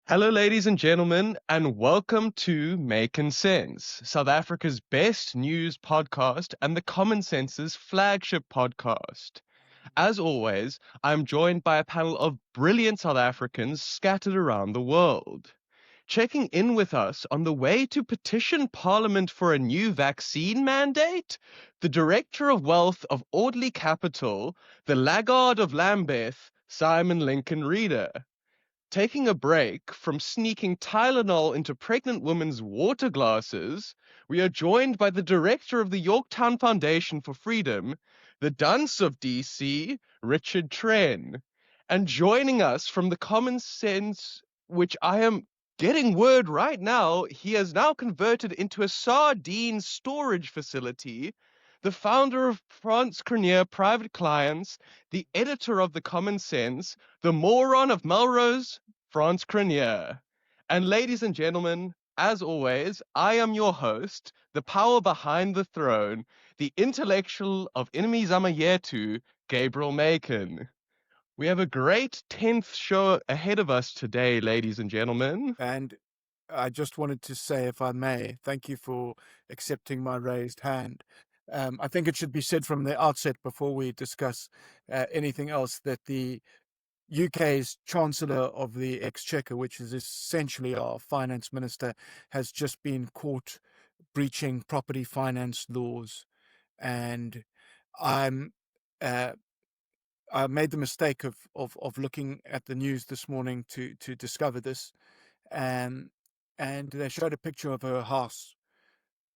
Hello, ladies and gentlemen, and welcome to Makin Sense, South Africa's best news podcast and the Common Sense's flagship podcast. As always, I'm joined by a panel of brilliant South Africans scattered around the world. Checking in with us on the way to petition Parliament for a new vaccine mandate, the Director of Wealth of Audley Capital, the Lagarde of Lambeth, Simon Lincoln Reader. Taking a break from sneaking Tylenol into pregnant women's water glasses, we are joined by the director of the Yorktown Foundation for Freedom, the dunce of DC, Richard Tren. And joining us from the Common Sense, which I am getting word right now, he has now converted into a sardine storage facility, the founder of France Crenier Private Clients, the editor of the Common Sense, the moron of Melrose, France Crenier. And ladies and gentlemen, as always, I am your host, the power behind the throne, the intellectual of Inimizamayetu, Gabriel Makin. We have a great 10th show ahead of us today, ladies and gentlemen. And I just wanted to say, if I may, thank you for accepting my raised hand. I think it should be said from the outset before we discuss anything else that the UK's Chancellor of the Exchequer, which is essentially our finance minister, has just been caught breaching property finance laws. And I'm I made the mistake of looking at the news this morning to discover this. And they showed a picture of her house,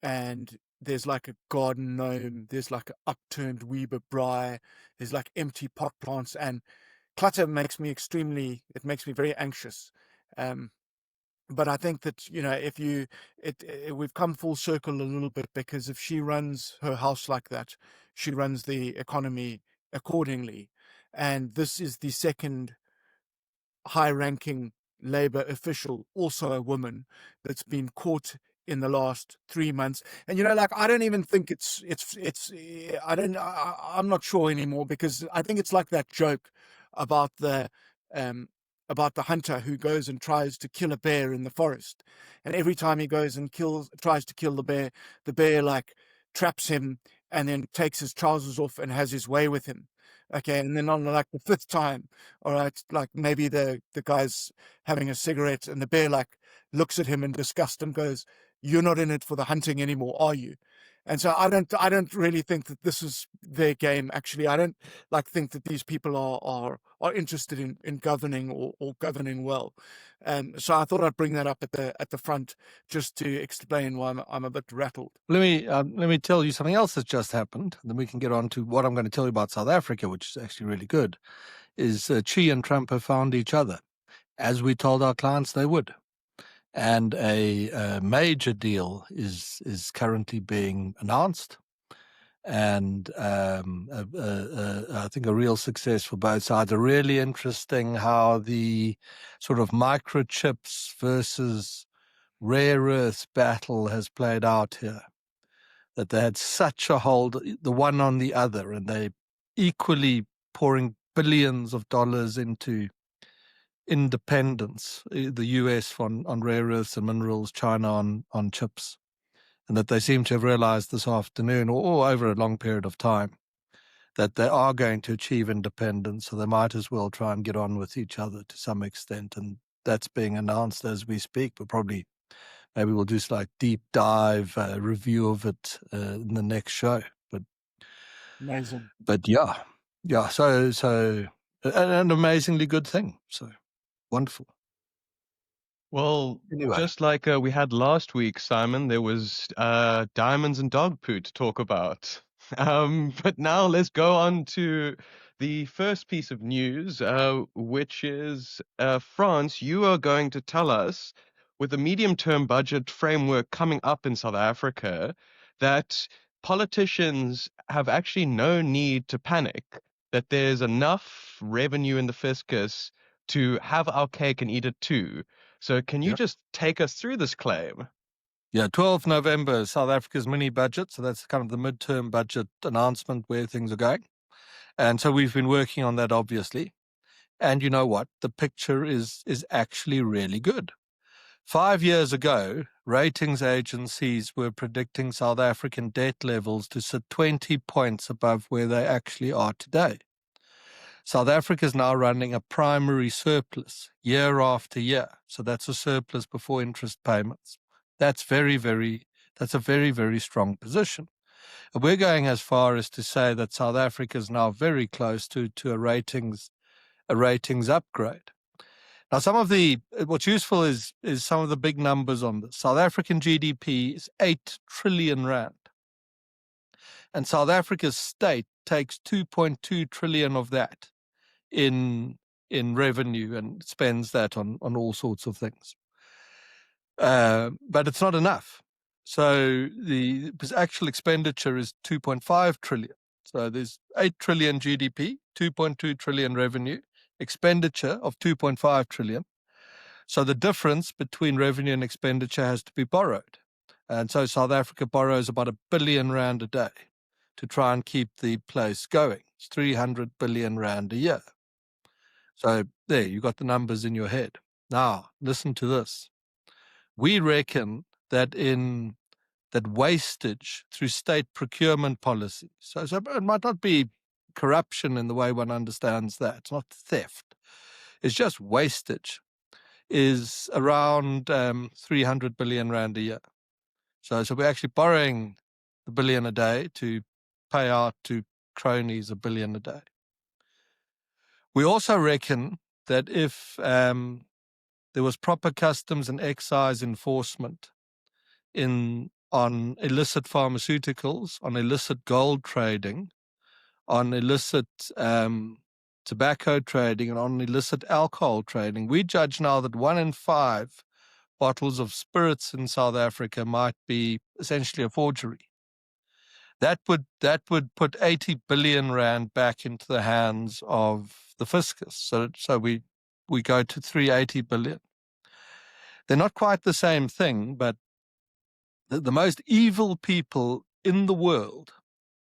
and there's like a garden gnome, there's like an upturned Weber braai, there's like empty pot plants, and clutter makes me very anxious. But I think that, if we've come full circle a little bit, because if she runs her house like that, she runs the economy accordingly. And this is the second high-ranking Labour official, also a woman, that's been caught in the last 3 months. And I don't even think I'm not sure anymore, because I think it's like that joke about the hunter who goes and tries to kill a bear in the forest, and every time he goes and tries to kill the bear like traps him and then takes his trousers off and has his way with him. Okay, and then on like the fifth time, all right, like maybe the guy's having a cigarette and the bear like looks at him in disgust and goes, "You're not in it for the hunting anymore, are you?" And so I don't really think that this is their game. Actually, I don't think that these people are interested in governing or governing well. So I thought I'd bring that up at the front, just to explain why I'm a bit rattled. Let me tell you something else that's just happened. Then we can get on to what I'm going to tell you about South Africa, which is actually really good. Is Xi and Trump have found each other, as we told our clients they would. And a major deal is currently being announced, and I think a real success for both sides. A really interesting how the sort of microchips versus rare earths battle has played out here. That they had such a hold, the one on the other, and they equally pouring billions of dollars into independence, the US on rare earths and minerals, China on chips, and that they seem to have realized this afternoon or over a long period of time that they are going to achieve independence, so they might as well try and get on with each other to some extent. And that's being announced as we speak, but maybe we'll do like deep dive review of it in the next show. But Amazing. But yeah. So an amazingly good thing. So wonderful. Well, Anyway. just like we had last week, Simon, there was diamonds and dog poo to talk about. But now let's go on to the first piece of news, which is France. You are going to tell us, with the medium-term budget framework coming up in South Africa, that politicians have actually no need to panic, that there's enough revenue in the fiscus to have our cake and eat it too. So can you just take us through this claim? Yeah, 12th November, South Africa's mini budget. So that's kind of the midterm budget announcement where things are going. And so we've been working on that, obviously. And you know what? The picture is actually really good. 5 years ago, ratings agencies were predicting South African debt levels to sit 20 points above where they actually are today. South Africa is now running a primary surplus year after year. So that's a surplus before interest payments. That's a very, very strong position. And we're going as far as to say that South Africa is now very close to a ratings upgrade. Now, what's useful is some of the big numbers on this. South African GDP is 8 trillion rand. And South Africa's state takes 2.2 trillion of that in revenue and spends that on all sorts of things. But it's not enough. So the actual expenditure is 2.5 trillion. So there's 8 trillion GDP, 2.2 trillion revenue, expenditure of 2.5 trillion. So the difference between revenue and expenditure has to be borrowed. And so South Africa borrows about R1 billion a day to try and keep the place going. It's 300 billion rand a year. So there, you got the numbers in your head. Now, listen to this. We reckon that wastage through state procurement policy, so it might not be corruption in the way one understands that. It's not theft. It's just wastage, is around 300 billion rand a year. So we're actually borrowing $1 billion a day to pay out to cronies $1 billion a day. We also reckon that if there was proper customs and excise enforcement on illicit pharmaceuticals, on illicit gold trading, on illicit tobacco trading, and on illicit alcohol trading, we judge now that 1 in 5 bottles of spirits in South Africa might be essentially a forgery. That would put 80 billion rand back into the hands of the fiscus. So we go to 380 billion. They're not quite the same thing, but the most evil people in the world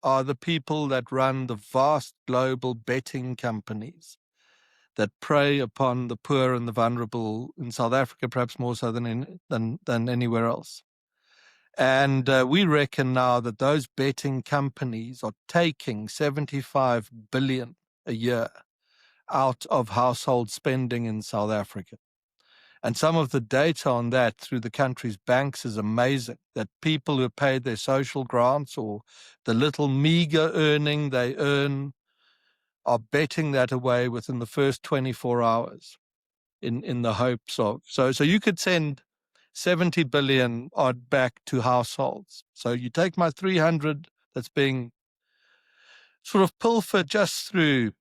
are the people that run the vast global betting companies that prey upon the poor and the vulnerable in South Africa, perhaps more so than anywhere else. And we reckon now that those betting companies are taking 75 billion a year out of household spending in South Africa. And some of the data on that through the country's banks is amazing, that people who paid their social grants or the little meager earning they earn are betting that away within the first 24 hours in the hopes of. So you could send 70 billion odd back to households. So you take my 300 that's being sort of pilfered just through,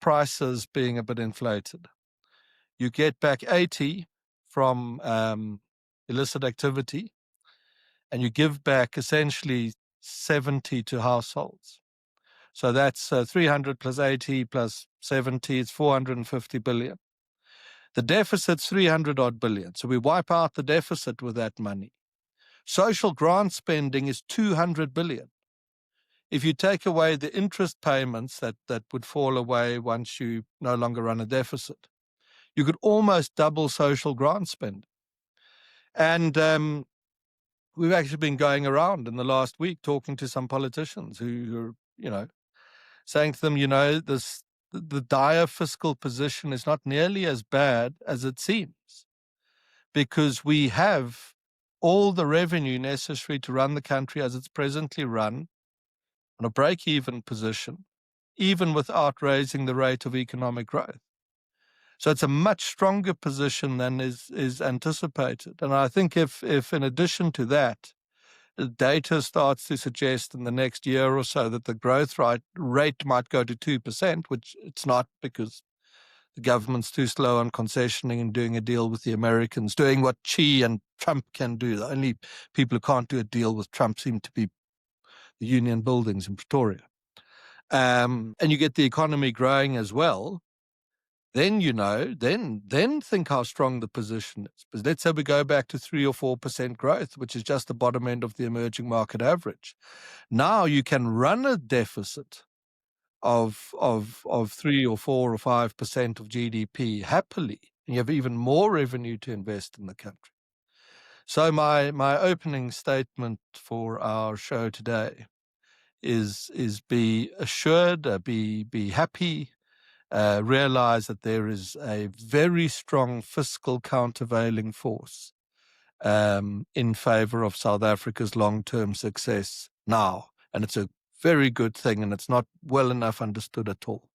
prices being a bit inflated. You get back 80 from illicit activity, and you give back essentially 70 to households. So that's 300 plus 80 plus 70, it's 450 billion. The deficit's 300 odd billion. So we wipe out the deficit with that money. Social grant spending is 200 billion. If you take away the interest payments that would fall away once you no longer run a deficit, you could almost double social grant spending. And we've actually been going around in the last week talking to some politicians who are, saying to them, the dire fiscal position is not nearly as bad as it seems, because we have all the revenue necessary to run the country as it's presently run on a break-even position, even without raising the rate of economic growth. So it's a much stronger position than is anticipated. And I think if in addition to that, the data starts to suggest in the next year or so that the growth rate might go to 2%, which it's not, because the government's too slow on concessioning and doing a deal with the Americans, doing what Xi and Trump can do. The only people who can't do a deal with Trump seem to be the union buildings in Pretoria. And you get the economy growing as well, then, then think how strong the position is. But let's say we go back to 3 or 4% growth, which is just the bottom end of the emerging market average. Now you can run a deficit of 3 or 4 or 5% of GDP happily, and you have even more revenue to invest in the country. So my opening statement for our show today is be assured, be happy, realize that there is a very strong fiscal countervailing force in favor of South Africa's long-term success now. And it's a very good thing, and it's not well enough understood at all.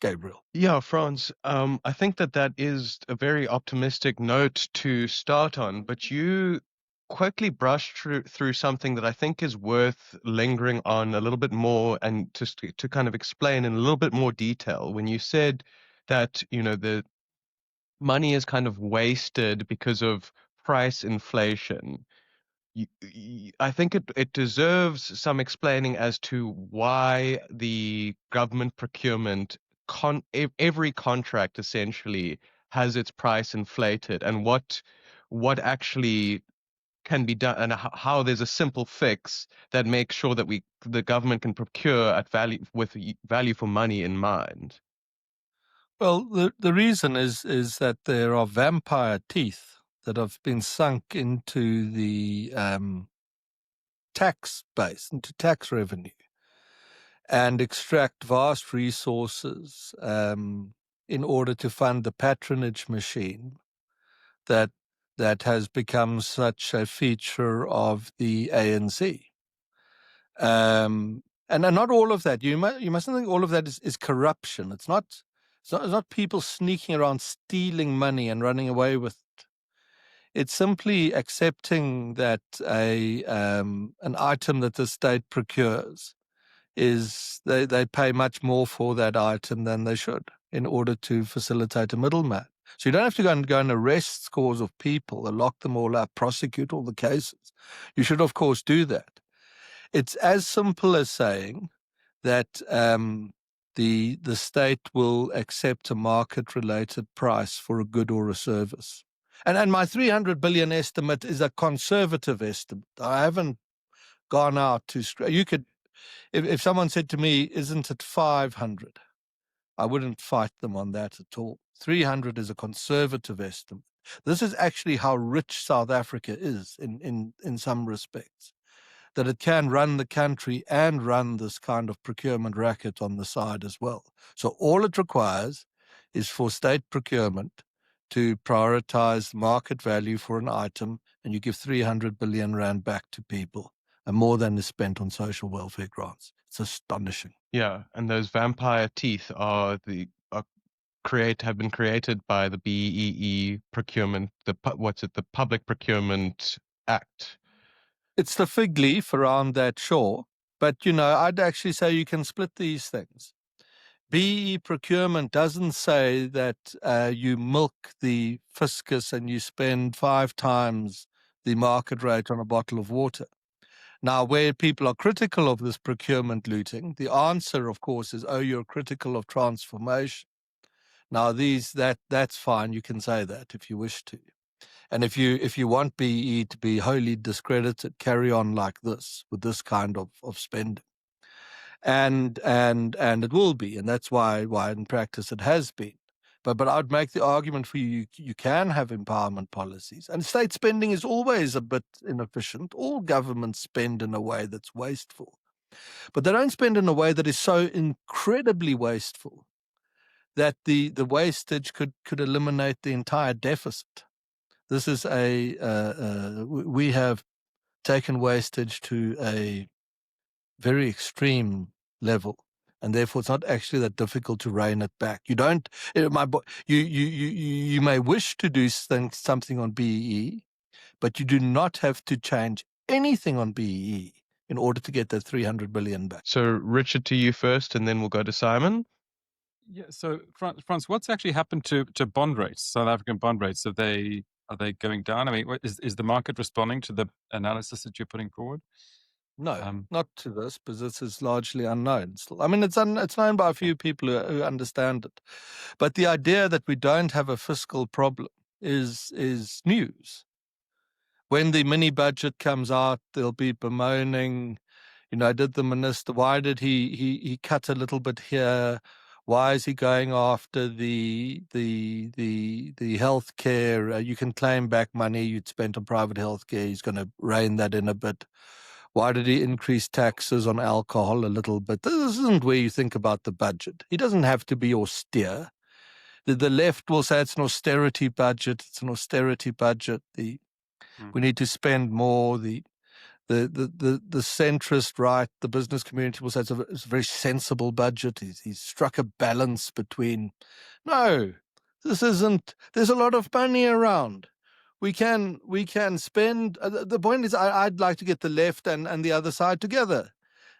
Gabriel. Yeah, Franz, I think that is a very optimistic note to start on, but you quickly brushed through something that I think is worth lingering on a little bit more and to kind of explain in a little bit more detail. When you said that, the money is kind of wasted because of price inflation, I think it deserves some explaining as to why the government procurement every contract essentially has its price inflated, and what actually can be done, and how there's a simple fix that makes sure that the government can procure at value with value for money in mind. Well, the reason is that there are vampire teeth that have been sunk into the tax base, into tax revenue, and extract vast resources in order to fund the patronage machine that has become such a feature of the ANC. And not all of that. You mustn't think all of that is corruption. It's not people sneaking around stealing money and running away with it. It's simply accepting that an item that the state procures is they pay much more for that item than they should in order to facilitate a middleman. So you don't have to go and arrest scores of people and lock them all up, prosecute all the cases. You should, of course, do that. It's as simple as saying that the state will accept a market-related price for a good or a service. And my 300 billion estimate is a conservative estimate. I haven't gone out to... You could, if someone said to me, isn't it 500? I wouldn't fight them on that at all. 300 is a conservative estimate. This is actually how rich South Africa is in some respects, that it can run the country and run this kind of procurement racket on the side as well. So all it requires is for state procurement to prioritize market value for an item, and you give 300 billion rand back to people, and more than is spent on social welfare grants. It's astonishing. Yeah, and those vampire teeth have been created by the BEE procurement, the Public Procurement Act. It's the fig leaf around that shore, but I'd actually say you can split these things. BEE procurement doesn't say that you milk the fiscus and you spend 5 times the market rate on a bottle of water. Now, where people are critical of this procurement looting, the answer, of course, is, you're critical of transformation. Now, that's fine. You can say that if you wish to. And if you want BEE to be wholly discredited, carry on like this, with this kind of spending. And it will be, and that's why in practice it has been. But I'd make the argument for you can have empowerment policies. And state spending is always a bit inefficient. All governments spend in a way that's wasteful. But they don't spend in a way that is so incredibly wasteful that the wastage could eliminate the entire deficit. This is we have taken wastage to a very extreme level, and therefore it's not actually that difficult to rein it back. You don't, you may wish to do something on BEE, but you do not have to change anything on BEE in order to get that 300 billion back. So Richard, to you first, and then we'll go to Simon. Yeah. So Franz, what's actually happened to bond rates, South African bond rates? Are they going down? I mean, is the market responding to the analysis that you're putting forward? No, not to this, because this is largely unknown still. I mean, it's known by a few people who understand it. But the idea that we don't have a fiscal problem is news. When the mini budget comes out, there'll be bemoaning, Did the minister, why did he cut a little bit here? Why is he going after the healthcare? You can claim back money you'd spent on private healthcare. He's going to rein that in a bit. Why did he increase taxes on alcohol a little bit? This isn't where you think about the budget. He doesn't have to be austere. The left will say it's an austerity budget. It's an austerity budget. We need to spend more. The centrist right, the business community will say it's a very sensible budget. He's struck a balance between. No, this isn't. There's a lot of money around. We can spend. The point is, I'd like to get the left and the other side together.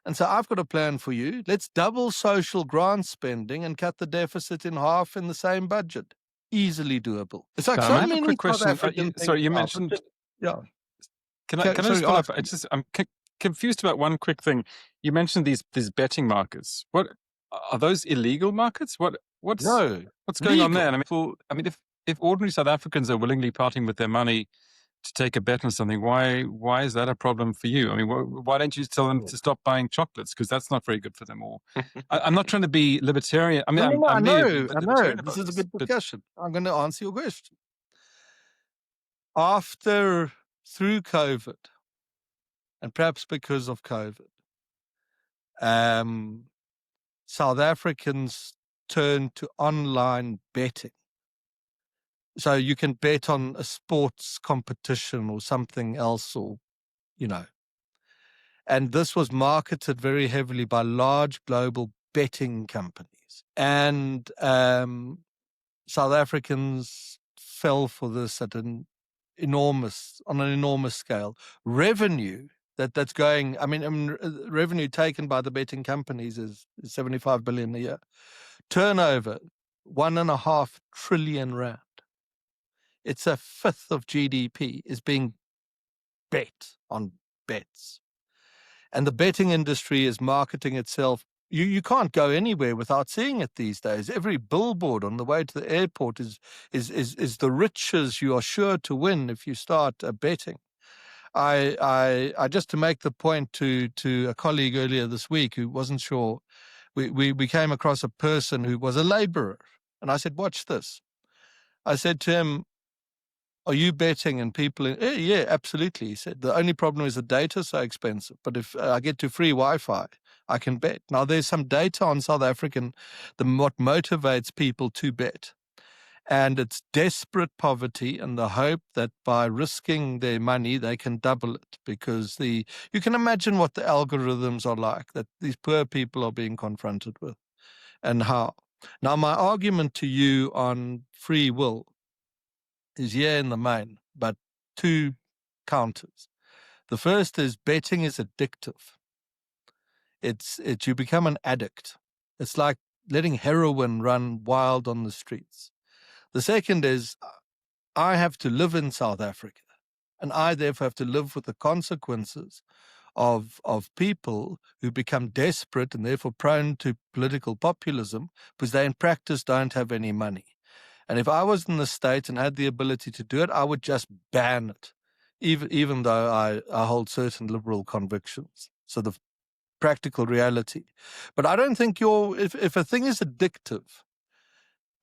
And so I've got a plan for you. Let's double social grant spending and cut the deficit in half in the same budget. Easily doable. It's like so I have many a quick question. African Sorry, you things mentioned. yeah. Can I just sorry, follow ask up? me. I'm confused about one quick thing. You mentioned these betting markets. What are those illegal markets? What's No, going on legal. there? I mean, if ordinary South Africans are willingly parting with their money to take a bet on something, why is that a problem for you? I mean, why don't you tell them to stop buying chocolates, because that's not very good for them? Or I'm not trying to be libertarian. I mean, No, I may be I know. libertarian This about is a good but discussion. I'm going to answer your question. Through COVID, and perhaps because of COVID, South Africans turned to online betting. So you can bet on a sports competition or something else, or, and this was marketed very heavily by large global betting companies. And South Africans fell for this at on an enormous scale. Revenue that's going, revenue taken by the betting companies is 75 billion a year. Turnover, 1.5 trillion rand. It's a fifth of GDP is being bet on bets. And the betting industry is marketing itself. You can't go anywhere without seeing it these days. Every billboard on the way to the airport is the riches you are sure to win if you start betting. I just to make the point to a colleague earlier this week who wasn't sure, we came across a person who was a laborer, and I said, watch this. I said to him, are you betting? And people, yeah, absolutely. He said, the only problem is the data's so expensive. But if I get to free Wi-Fi, I can bet. Now, there's some data on South African, what motivates people to bet. And it's desperate poverty and the hope that by risking their money, they can double it. Because you can imagine what the algorithms are like that these poor people are being confronted with and how. Now, my argument to you on free will is here in the main, but two counters. The first is betting is addictive. It's you become an addict. It's like letting heroin run wild on the streets. The second is I have to live in South Africa, and I therefore have to live with the consequences of people who become desperate and therefore prone to political populism because they in practice don't have any money. And if I was in the state and had the ability to do it, I would just ban it, even though I hold certain liberal convictions. So the practical reality. But I don't think if a thing is addictive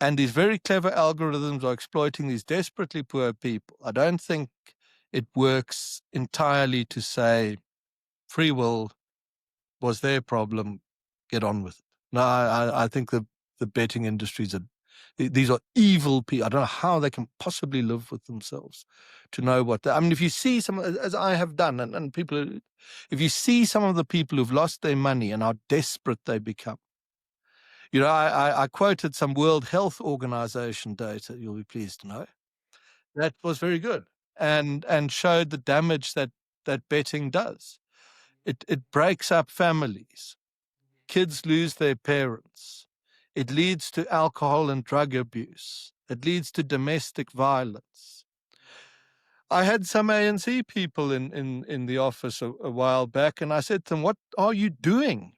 and these very clever algorithms are exploiting these desperately poor people, I don't think it works entirely to say free will was their problem, get on with it. No, I think the betting industries these are evil people. I don't know how they can possibly live with themselves to know what if you see some, as I have done, and people, if you see some of the people who've lost their money and how desperate they become. I quoted some World Health Organization data, you'll be pleased to know. That was very good and showed the damage that betting does. It breaks up families. Kids lose their parents. It leads to alcohol and drug abuse. It leads to domestic violence. I had some ANC people in the office a while back, and I said to them, what are you doing?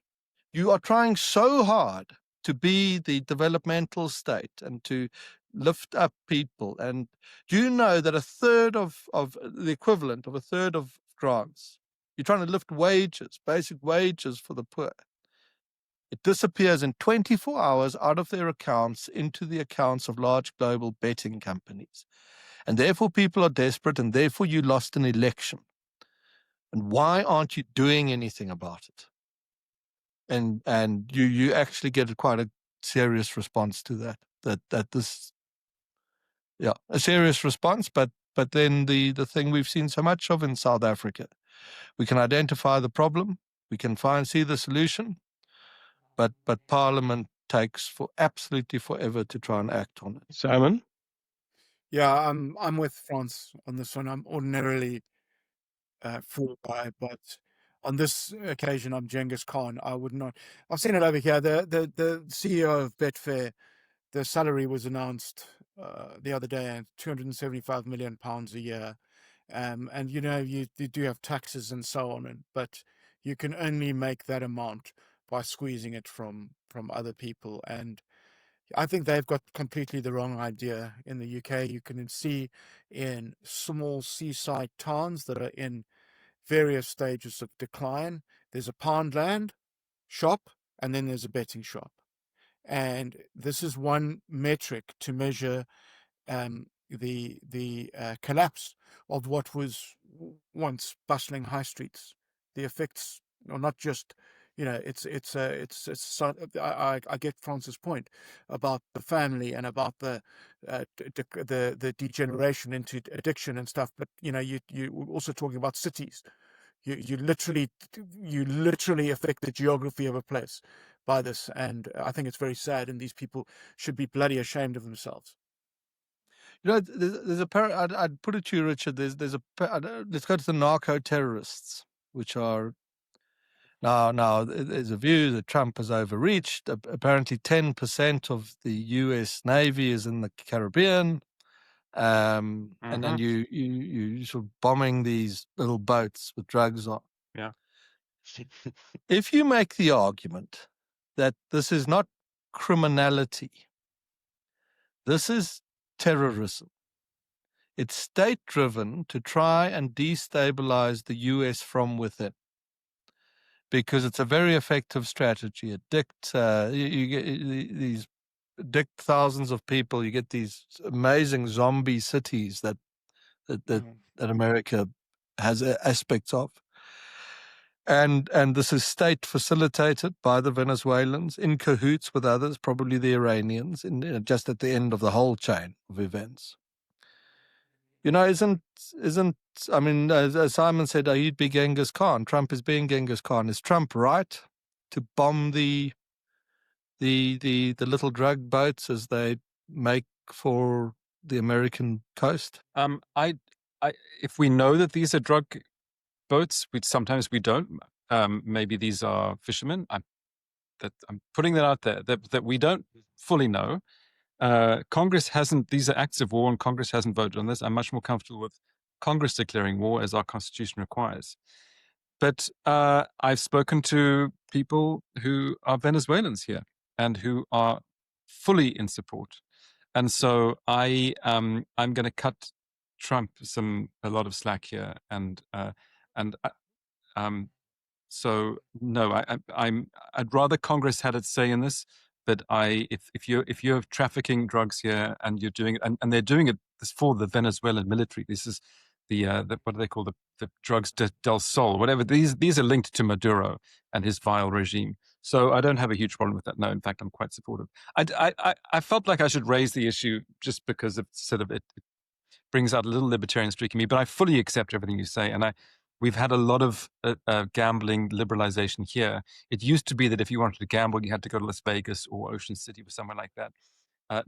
You are trying so hard to be the developmental state and to lift up people. And do you know that a third of the equivalent of a third of grants You're trying to lift wages, basic wages for the poor. It disappears in 24 hours out of their accounts into the accounts of large global betting companies. And therefore people are desperate, and therefore you lost an election. And why aren't you doing anything about it? And you actually get quite a serious response to that. A serious response, but then the thing we've seen so much of in South Africa. We can identify the problem, we can see the solution, but Parliament takes for absolutely forever to try and act on it. Simon? Yeah, I'm with France on this one. I'm ordinarily fooled by it, but on this occasion, I'm Genghis Khan. I would not. I've seen it over here. The CEO of Betfair, the salary was announced the other day at £275 million a year. And you do have taxes and so on, but you can only make that amount by squeezing it from other people. And I think they've got completely the wrong idea. In the UK, you can see in small seaside towns that are in various stages of decline, there's a Poundland shop, and then there's a betting shop. And this is one metric to measure the collapse of what was once bustling high streets. The effects are not just, I get Francis' point about the family and about the degeneration into addiction and stuff, but you're also talking about cities. You literally affect the geography of a place by this, and I think it's very sad, and these people should be bloody ashamed of themselves. There's I'd put it to you, Richard. Let's go to the narco terrorists, which are now. There's a view that Trump has overreached. Apparently, 10% of the U.S. Navy is in the Caribbean, and then you sort of bombing these little boats with drugs on. Yeah. If you make the argument that this is not criminality, this is terrorism. It's state-driven to try and destabilize the U.S. from within, because it's a very effective strategy. It you get these thousands of people. You get these amazing zombie cities that America has aspects of, and this is state facilitated by the Venezuelans in cahoots with others, probably the Iranians, just at the end of the whole chain of events. Isn't I mean, as Simon said, he'd be Genghis Khan. Trump is being Genghis Khan. Is Trump right to bomb the little drug boats as they make for the American coast? If we know that these are drug boats, sometimes we don't. Maybe these are fishermen. I'm putting that out there that we don't fully know. Congress hasn't, these are acts of war, and Congress hasn't voted on this. I'm much more comfortable with Congress declaring war, as our Constitution requires. But I've spoken to people who are Venezuelans here and who are fully in support. And so I'm going to cut Trump a lot of slack here. So no, I'd rather Congress had its say in this. But if you're trafficking drugs here and you're doing it, and they're doing it for the Venezuelan military, this is the what do they call the drugs del Sol, whatever. These are linked to Maduro and his vile regime. So I don't have a huge problem with that. No, in fact, I'm quite supportive. I felt like I should raise the issue just because of sort of it brings out a little libertarian streak in me. But I fully accept everything you say, and we've had a lot of gambling liberalization here. It used to be that if you wanted to gamble, you had to go to Las Vegas or Ocean City or somewhere like that.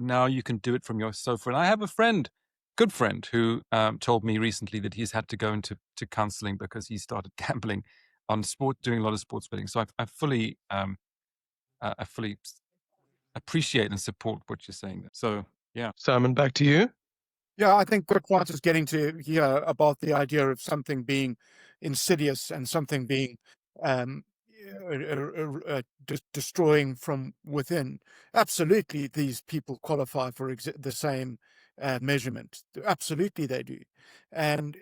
Now you can do it from your sofa. And I have a good friend, who told me recently that he's had to go into counseling because he started gambling on sport, doing a lot of sports betting. So I fully appreciate and support what you're saying there. So, yeah. Simon, back to you. Yeah, I think what Francis is getting to here about the idea of something being insidious and something being destroying from within. Absolutely, these people qualify for the same measurement. Absolutely, they do. And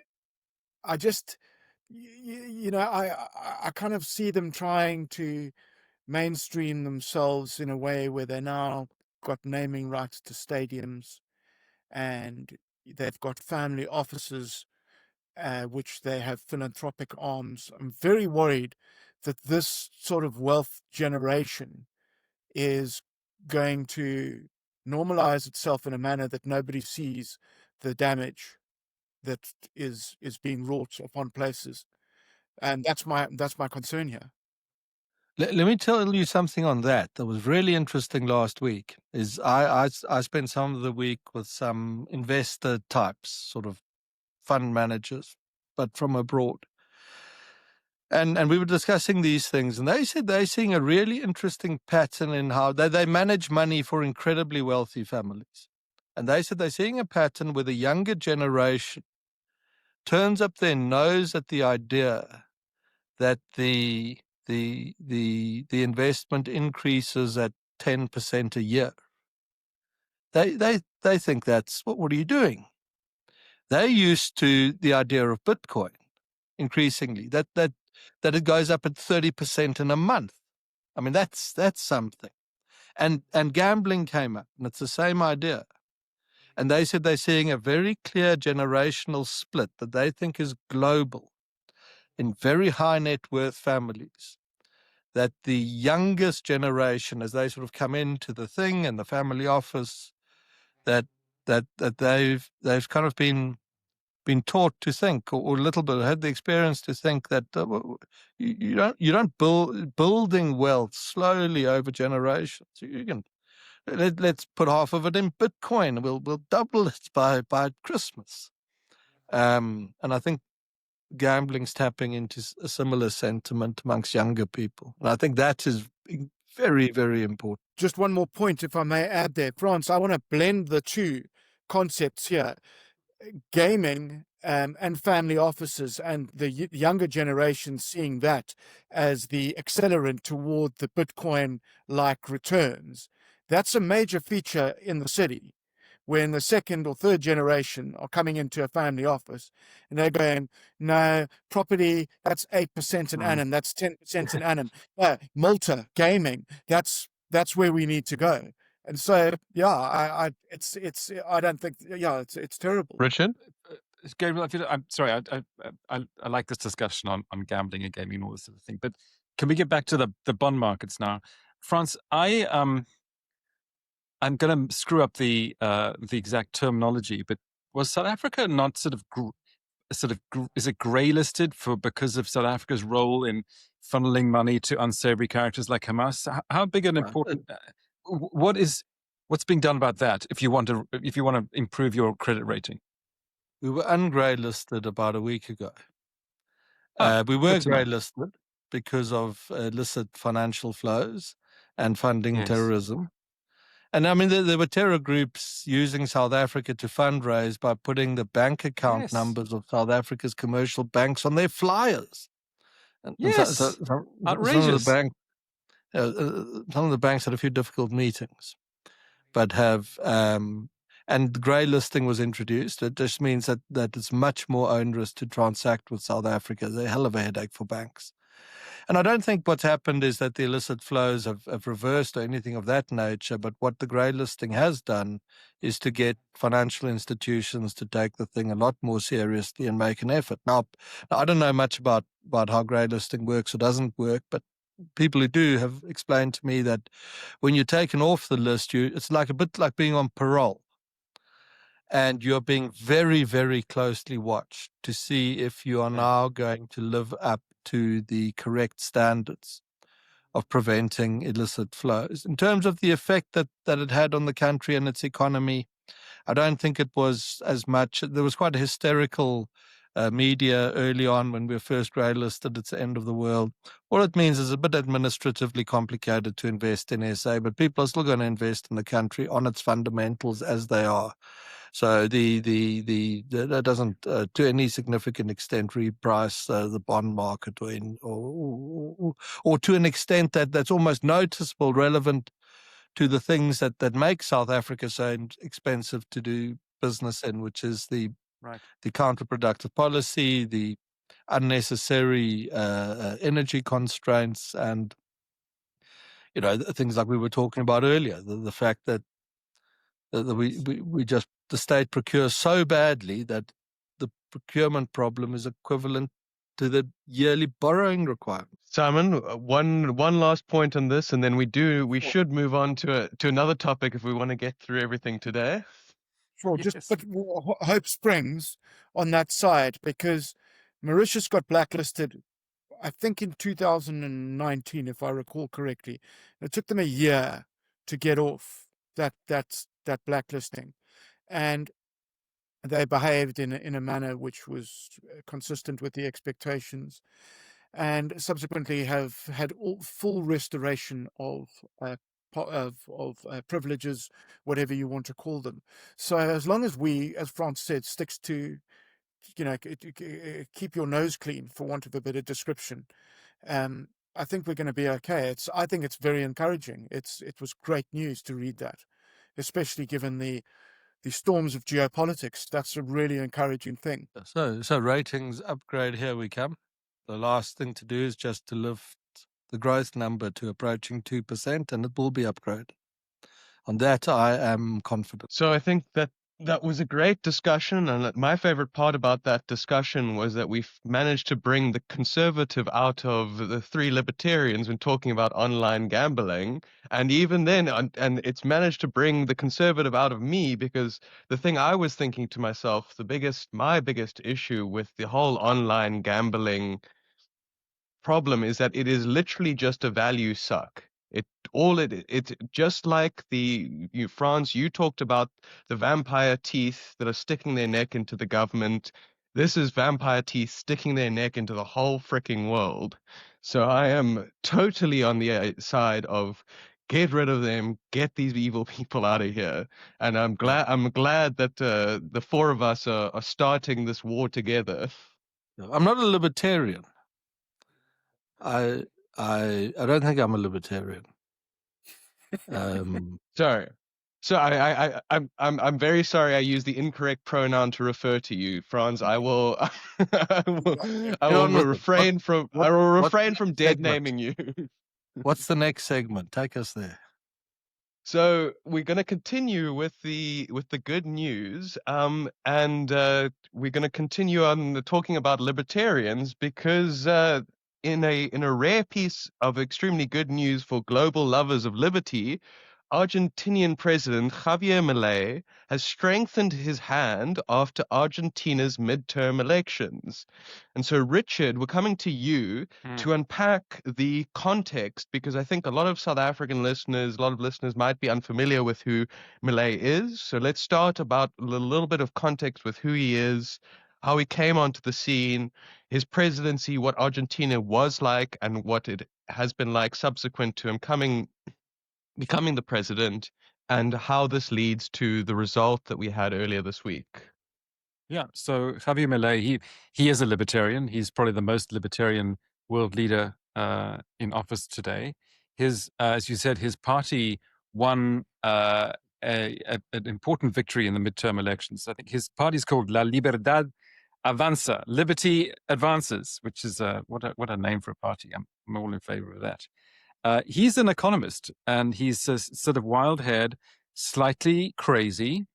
I just, I kind of see them trying to mainstream themselves in a way where they now got naming rights to stadiums, and they've got family offices, which they have philanthropic arms. I'm very worried that this sort of wealth generation is going to normalize itself in a manner that nobody sees the damage that is being wrought upon places, and that's my concern here. Let me tell you something on that was really interesting last week. Is I spent some of the week with some investor types, sort of fund managers, but from abroad. And we were discussing these things, and they said they're seeing a really interesting pattern in how they manage money for incredibly wealthy families. And they said they're seeing a pattern where the younger generation turns up their nose at the idea that the investment increases at 10% a year. They think that's what are you doing? They're used to the idea of Bitcoin increasingly, that it goes up at 30% in a month. I mean, that's something. And gambling came up, and it's the same idea. And they said they're seeing a very clear generational split that they think is global in very high net worth families. That the youngest generation, as they sort of come into the thing and the family office, that they've kind of been taught to think, or a little bit had the experience to think that you don't building wealth slowly over generations. You can let's put half of it in Bitcoin. We'll double it by Christmas. And I think gambling's tapping into a similar sentiment amongst younger people, and I think that is very, very important. Just one more point, if I may add there, France. I want to blend the two concepts here. Gaming and family offices, and the younger generation seeing that as the accelerant toward the Bitcoin-like returns. That's a major feature in the city, when the second or third generation are coming into a family office and they're going, no, property, that's 8% an annum, that's 10% an annum. Malta, gaming, that's where we need to go. And so, yeah, I don't think, it's terrible. Richard? Gabriel, I'm sorry, I like this discussion on gambling and gaming and all this sort of thing, but can we get back to the bond markets now? France, I'm going to screw up the exact terminology, but was South Africa not is it grey listed because of South Africa's role in funneling money to unsavory characters like Hamas? How big an important what's being done about that if you want to improve your credit rating? We were ungrey listed about a week ago. We were grey listed because of illicit financial flows and funding terrorism. And I mean, there were terror groups using South Africa to fundraise by putting the bank account numbers of South Africa's commercial banks on their flyers. And outrageous. Some of the banks had a few difficult meetings, but have and grey listing was introduced. It just means that it's much more onerous to transact with South Africa. It's a hell of a headache for banks. And I don't think what's happened is that the illicit flows have reversed or anything of that nature, but what the grey listing has done is to get financial institutions to take the thing a lot more seriously and make an effort. Now I don't know much about how grey listing works or doesn't work, but people who do have explained to me that when you're taken off the list, it's like a bit like being on parole. And you're being very, very closely watched to see if you are now going to live up to the correct standards of preventing illicit flows. In terms of the effect that it had on the country and its economy, I don't think it was as much. There was quite a hysterical media early on when we were first grey listed. It's the end of the world. All it means is a bit administratively complicated to invest in SA, but people are still going to invest in the country on its fundamentals as they are. So that doesn't to any significant extent reprice the bond market or to an extent that's almost noticeable, relevant to the things that make South Africa so expensive to do business in, which is the counterproductive policy, the unnecessary energy constraints, and things like we were talking about earlier, the fact that the state procures so badly that the procurement problem is equivalent to the yearly borrowing requirement. Simon, one last point on this, and then we should move on to another topic if we want to get through everything today. Sure, Yes. but hope springs on that side, because Mauritius got blacklisted, I think, in 2019, if I recall correctly. It took them a year to get off that blacklisting, and they behaved in a manner which was consistent with the expectations, and subsequently have had full restoration of privileges, whatever you want to call them. So as long as we, as France said, sticks to, keep your nose clean, for want of a better description, I think we're going to be okay. I think it's very encouraging. It was great news to read that, especially given the storms of geopolitics. That's a really encouraging thing. So ratings upgrade, here we come. The last thing to do is just to lift the growth number to approaching 2%, and it will be upgraded. On that, I am confident. So I think that was a great discussion, and my favorite part about that discussion was that we managed to bring the conservative out of the three libertarians when talking about online gambling, and even then, and it's managed to bring the conservative out of me, because the thing I was thinking to myself, my biggest issue with the whole online gambling problem is that it is literally just a value suck. It's just like France. You talked about the vampire teeth that are sticking their neck into the government. This is vampire teeth sticking their neck into the whole freaking world. So I am totally on the side of get rid of them, get these evil people out of here. And I'm glad that the four of us are starting this war together. I'm not a libertarian. I don't think I'm a libertarian. Sorry. So I'm very sorry I used the incorrect pronoun to refer to you, Franz. I will refrain from dead naming you. What's the next segment? Take us there. So we're going to continue with the good news, and we're going to continue on talking about libertarians, because in a rare piece of extremely good news for global lovers of liberty, Argentinian President Javier Milei has strengthened his hand after Argentina's midterm elections. And so, Richard, we're coming to you to unpack the context, because I think a lot of South African listeners, a lot of listeners might be unfamiliar with who Milei is. So let's start about a little bit of context with who he is, how he came onto the scene, his presidency, what Argentina was like, and what it has been like subsequent to him becoming the president, and how this leads to the result that we had earlier this week. Yeah, so Javier Milei, he is a libertarian. He's probably the most libertarian world leader in office today. As you said, his party won an important victory in the midterm elections. I think his party is called La Libertad Avanza, Liberty Advances, which is what a name for a party. I'm all in favor of that. He's an economist, and he's sort of wild-haired, slightly crazy,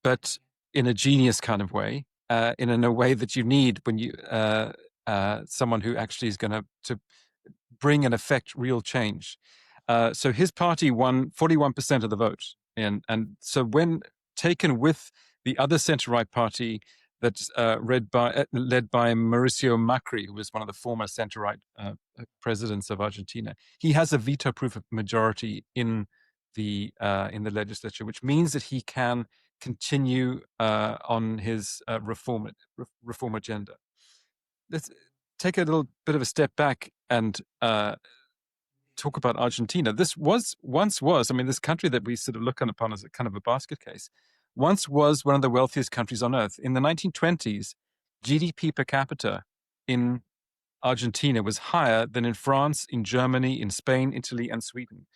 but in a genius kind of way, in a way that you need when you someone who actually is going to bring and affect real change. So his party won 41% of the vote, and so when taken with the other center-right party that's led by Mauricio Macri, who was one of the former center-right presidents of Argentina, he has a veto-proof majority in the legislature, which means that he can continue on his reform agenda. Let's take a little bit of a step back and talk about Argentina. This once was, I mean, this country that we sort of look upon as a kind of a basket case, once was one of the wealthiest countries on earth. In the 1920s, GDP per capita in Argentina was higher than in France, in Germany, in Spain, Italy, and Sweden.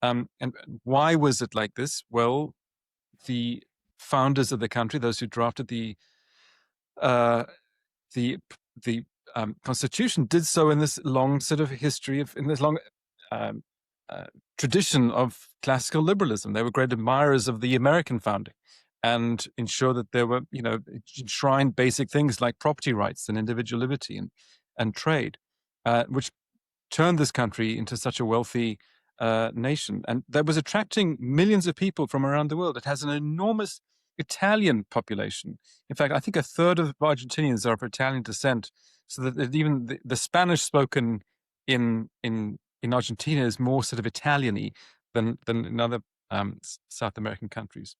And why was it like this? Well, the founders of the country, those who drafted the constitution did so in this long sort of history of, in this long um, tradition of classical liberalism. They were great admirers of the American founding and ensure that there were, enshrined basic things like property rights and individual liberty and trade, which turned this country into such a wealthy nation. And that was attracting millions of people from around the world. It has an enormous Italian population. In fact, I think a third of Argentinians are of Italian descent, so that even the Spanish spoken in Argentina is more sort of Italian-y than in other South American countries.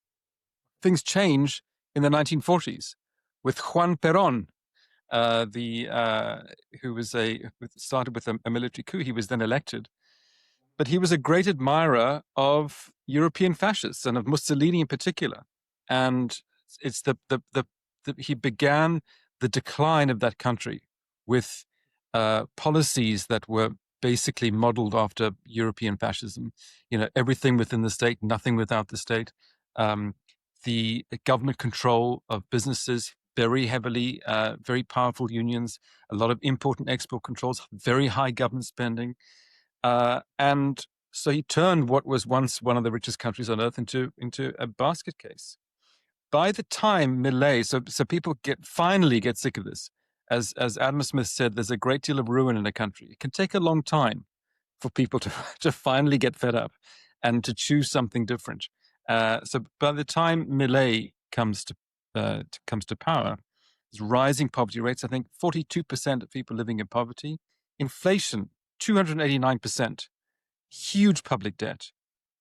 Things change in the 1940s with Juan Perón, who was started with a military coup. He was then elected, but he was a great admirer of European fascists and of Mussolini in particular. And it's he began the decline of that country with policies that were basically modeled after European fascism. Everything within the state, nothing without the state. The government control of businesses, very heavily, very powerful unions, a lot of import and export controls, very high government spending. And so he turned what was once one of the richest countries on earth into a basket case. By the time Milei, so people finally get sick of this. As Adam Smith said, there's a great deal of ruin in a country. It can take a long time for people to finally get fed up and to choose something different. So by the time Milei comes to power, there's rising poverty rates. I think 42% of people living in poverty, inflation 289%, huge public debt,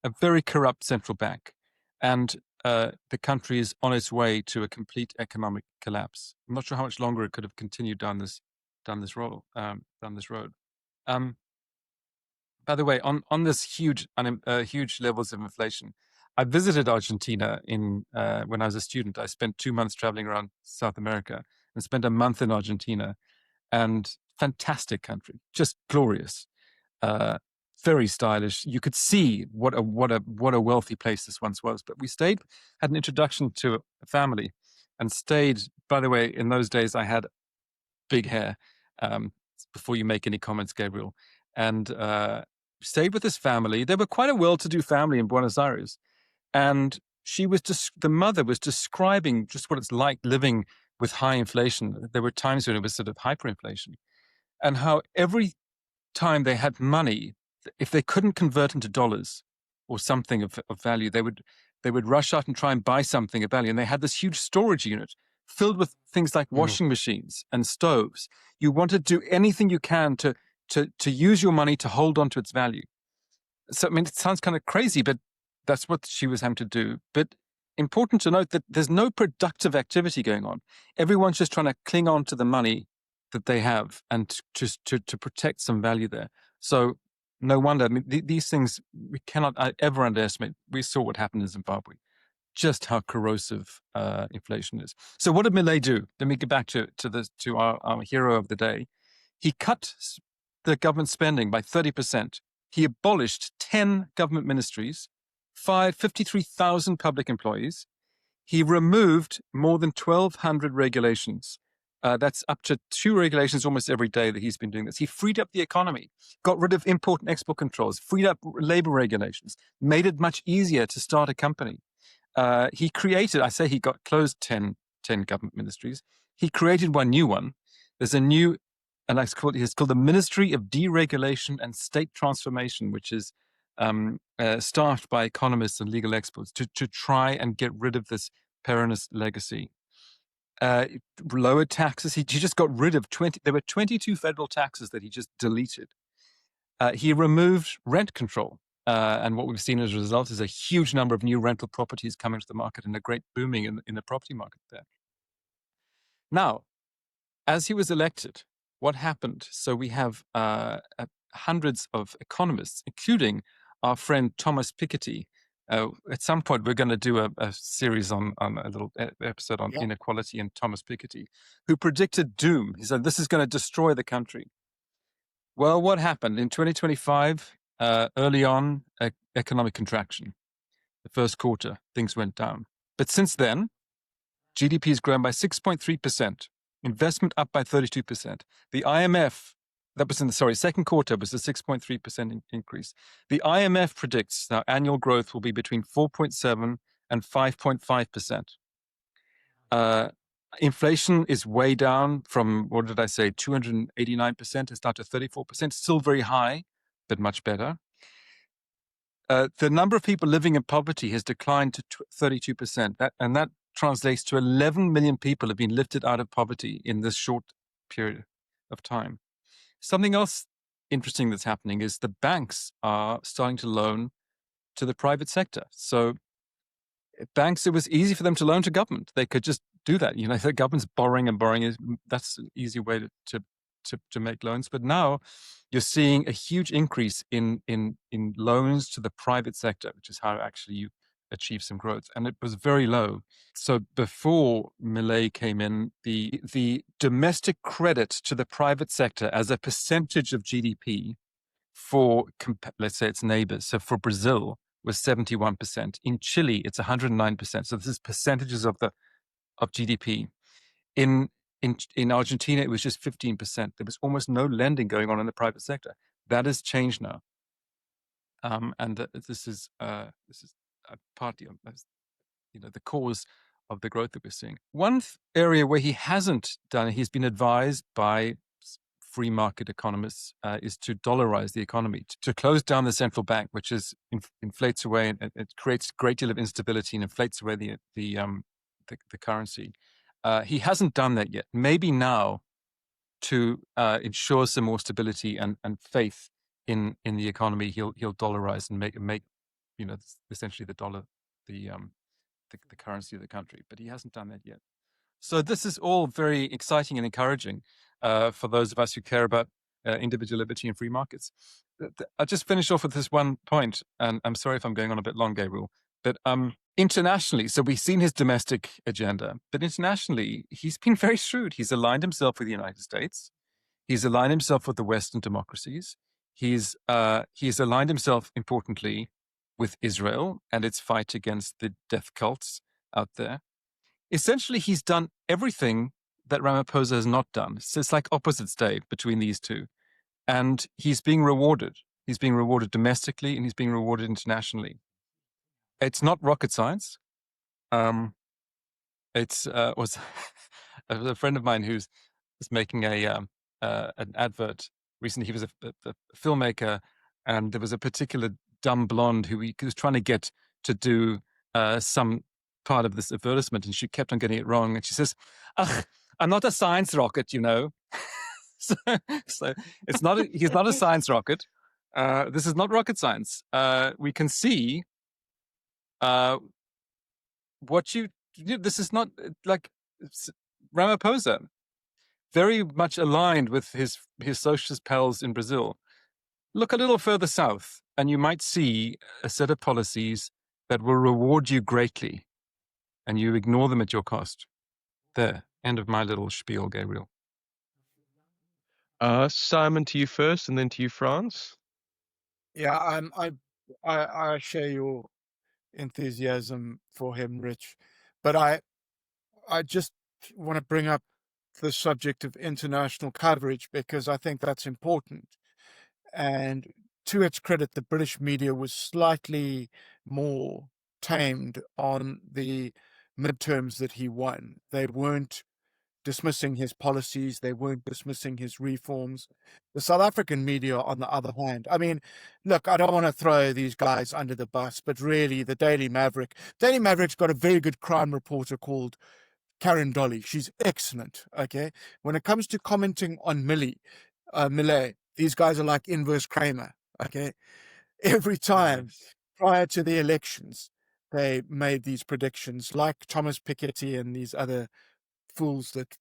a very corrupt central bank, and the country is on its way to a complete economic collapse. I'm not sure how much longer it could have continued down this road. By the way, on this huge levels of inflation, I visited Argentina when I was a student. I spent 2 months traveling around South America and spent a month in Argentina, and fantastic country, just glorious, very stylish. You could see what a wealthy place this once was. But we had an introduction to a family, and stayed. By the way, in those days I had big hair. Before you make any comments, Gabriel, and stayed with this family. They were quite a well-to-do family in Buenos Aires, and the mother was describing just what it's like living with high inflation. There were times when it was sort of hyperinflation, and how every time they had money, if they couldn't convert into dollars or something of value, they would rush out and try and buy something of value. And they had this huge storage unit filled with things like washing machines and stoves. You want to do anything you can to use your money to hold on to its value. So, I mean, it sounds kind of crazy, but that's what she was having to do. But important to note that there's no productive activity going on. Everyone's just trying to cling on to the money that they have and to protect some value there. So no wonder. I mean, these things we cannot ever underestimate. We saw what happened in Zimbabwe, just how corrosive inflation is. So what did Milei do? Let me get back to our hero of the day. He cut the government spending by 30%. He abolished 10 government ministries, fired 53,000 public employees. He removed more than 1,200 regulations. That's up to 2 regulations almost every day that he's been doing this. He freed up the economy, got rid of import and export controls, freed up labor regulations, made it much easier to start a company. He closed 10 government ministries. He created one new one. There's a new, and it's called the Ministry of Deregulation and State Transformation, which is staffed by economists and legal experts to try and get rid of this Peronist legacy. Lower taxes. He just got rid of 20. There were 22 federal taxes that he just deleted. He removed rent control. And what we've seen as a result is a huge number of new rental properties coming to the market and a great booming in the property market there. Now, as he was elected, what happened? So we have hundreds of economists, including our friend Thomas Piketty. At some point, we're going to do a series on a little episode on inequality and Thomas Piketty, who predicted doom. He said, this is going to destroy the country. Well, what happened? In 2025, early on, economic contraction. The first quarter, things went down. But since then, GDP has grown by 6.3%. Investment up by 32%. The IMF, that was in the second quarter, was a 6.3% increase. The IMF predicts that annual growth will be between 4.7 and 5.5%. Inflation is way down from, what did I say, 289%. It's down to 34%. Still very high, but much better. The number of people living in poverty has declined to 32%. And that translates to 11 million people have been lifted out of poverty in this short period of time. Something else interesting that's happening is the banks are starting to loan to the private sector. So banks, it was easy for them to loan to government. They could just do that. You know, the government's borrowing and borrowing. That's an easy way to make loans. But now you're seeing a huge increase in loans to the private sector, which is how actually you achieve some growth. And it was very low. So before Milei came in, the domestic credit to the private sector as a percentage of GDP for, let's say, its neighbors. So for Brazil was 71%. In Chile, it's 109%. So this is percentages of GDP. In Argentina, it was just 15%. There was almost no lending going on in the private sector. That has changed now, and this is partly, the cause of the growth that we're seeing. One area where he hasn't done it, he's been advised by free market economists, is to dollarize the economy, to close down the central bank, which inflates away, and it creates a great deal of instability and inflates away the currency. He hasn't done that yet. Maybe now, to ensure some more stability and faith in the economy, he'll dollarize and make essentially the dollar the currency of the country. But he hasn't done that yet. So this is all very exciting and encouraging for those of us who care about individual liberty and free markets. I'll just finish off with this one point, and I'm sorry if I'm going on a bit long, Gabriel, but internationally, so we've seen his domestic agenda, but internationally, he's been very shrewd. He's aligned himself with the United States. He's aligned himself with the Western democracies. He's aligned himself, importantly, with Israel and its fight against the death cults out there. Essentially, he's done everything that Ramaphosa has not done. So it's like opposites day between these two. And he's being rewarded. He's being rewarded domestically and he's being rewarded internationally. It's not rocket science. It's was a friend of mine who's making an advert recently. He was a filmmaker, and there was a particular dumb blonde who he was trying to get to do some part of this advertisement, and she kept on getting it wrong. And she says, "Ugh, I'm not a science rocket, you know." so it's not. He's not a science rocket. This is not rocket science. We can see this is not like Ramaphosa, very much aligned with his socialist pals in Brazil. Look a little further south, and you might see a set of policies that will reward you greatly, and you ignore them at your cost. There, end of my little spiel, Gabriel. Simon, to you first, and then to you, France. Yeah, I share your enthusiasm for him, Rich, but I just want to bring up the subject of international coverage because I think that's important. And to its credit, the British media was slightly more tamed on the midterms that he won. They weren't dismissing his policies. They weren't dismissing his reforms. The South African media, on the other hand, I mean, look, I don't want to throw these guys under the bus, but really the Daily Maverick's got a very good crime reporter called Karen Dolly. She's excellent. Okay. When it comes to commenting on Milei, these guys are like inverse Kramer. Okay. Every time prior to the elections, they made these predictions like Thomas Piketty and these other fools that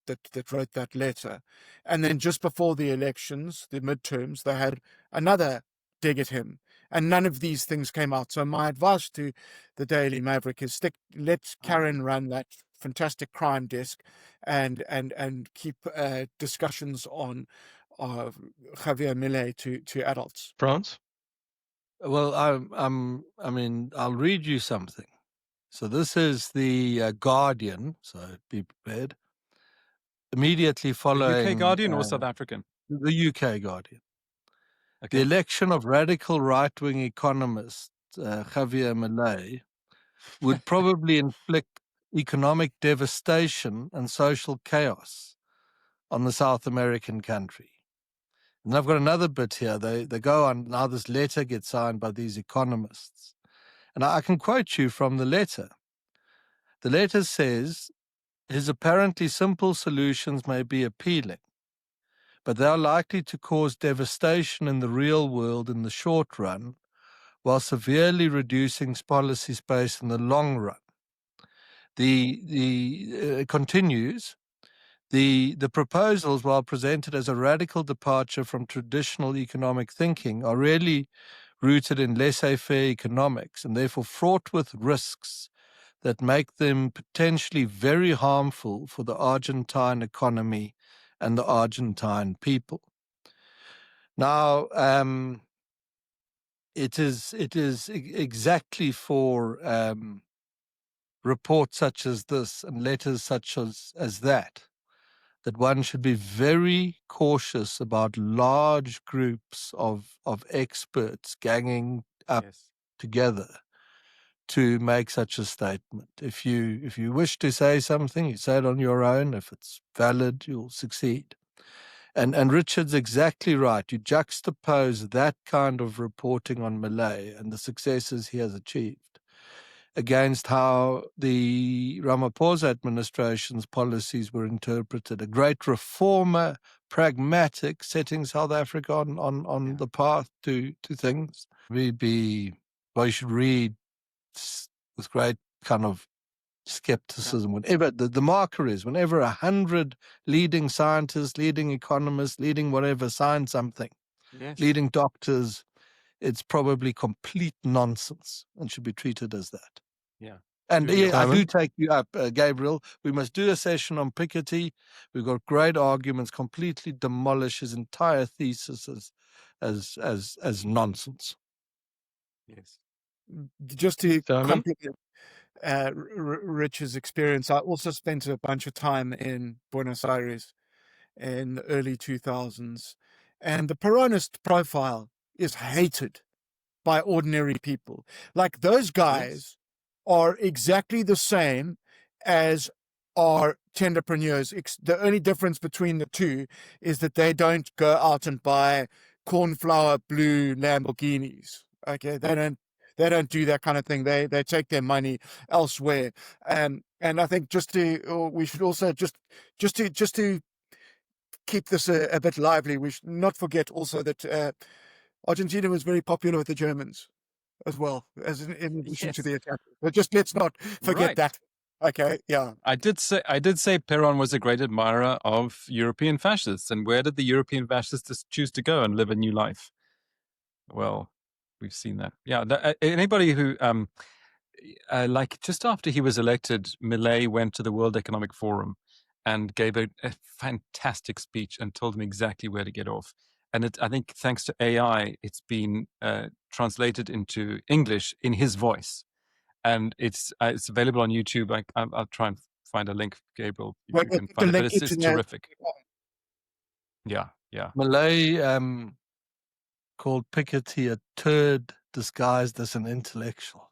wrote that letter. And then just before the elections, the midterms, they had another dig at him. And none of these things came out. So my advice to the Daily Maverick is let Karen run that fantastic crime desk and keep discussions on Javier Milei to adults. France? Well, I mean, I'll read you something. So this is the Guardian, so be prepared. immediately The following UK Guardian or South African? the UK Guardian. The Okay. election of radical right-wing economist Javier Milei would probably inflict economic devastation and social chaos on the South American country. And I've got another bit here. They go on, now this letter gets signed by these economists. And I can quote you from the letter. The letter says, his apparently simple solutions may be appealing, but they are likely to cause devastation in the real world in the short run, while severely reducing policy space in the long run. It continues, the proposals, while presented as a radical departure from traditional economic thinking, are really rooted in laissez-faire economics and therefore fraught with risks that make them potentially very harmful for the Argentine economy and the Argentine people. Now, it is exactly for reports such as this and letters such as that one should be very cautious about large groups of experts ganging up together to make such a statement. If you wish to say something, you say it on your own. If it's valid, you'll succeed. And Richard's exactly right. You juxtapose that kind of reporting on Milei and the successes he has achieved against how the Ramaphosa administration's policies were interpreted. A great reformer, pragmatic, setting South Africa on the path to things. You should read with great kind of skepticism. Whenever the marker is, whenever 100 leading scientists, leading economists, leading whatever sign something, leading doctors, it's probably complete nonsense and should be treated as that. Yeah. And I do take you up, Gabriel. We must do a session on Piketty. We've got great arguments, completely demolish his entire thesis as nonsense. Yes. Just to Simon? complement Rich's experience, I also spent a bunch of time in Buenos Aires in the early 2000s, and the Peronist profile is hated by ordinary people. Like, those guys are exactly the same as are tenderpreneurs. The only difference between the two is that they don't go out and buy cornflower blue Lamborghinis. Okay, they don't do that kind of thing. They take their money elsewhere. And I think we should also just to keep this a bit lively, we should not forget also that Argentina was very popular with the Germans as well, as in addition to the attack. But just let's not forget that. Okay, yeah. I did say Peron was a great admirer of European fascists. And where did the European fascists choose to go and live a new life? Well, we've seen that. Yeah. Anybody who, like, just after he was elected, Milei went to the World Economic Forum and gave a fantastic speech and told them exactly where to get off. And I think thanks to AI, it's been translated into English in his voice. And it's available on YouTube. I'll try and find a link, Gabriel. You can find it, but it's just terrific. Yeah. Milei called Piketty a turd disguised as an intellectual.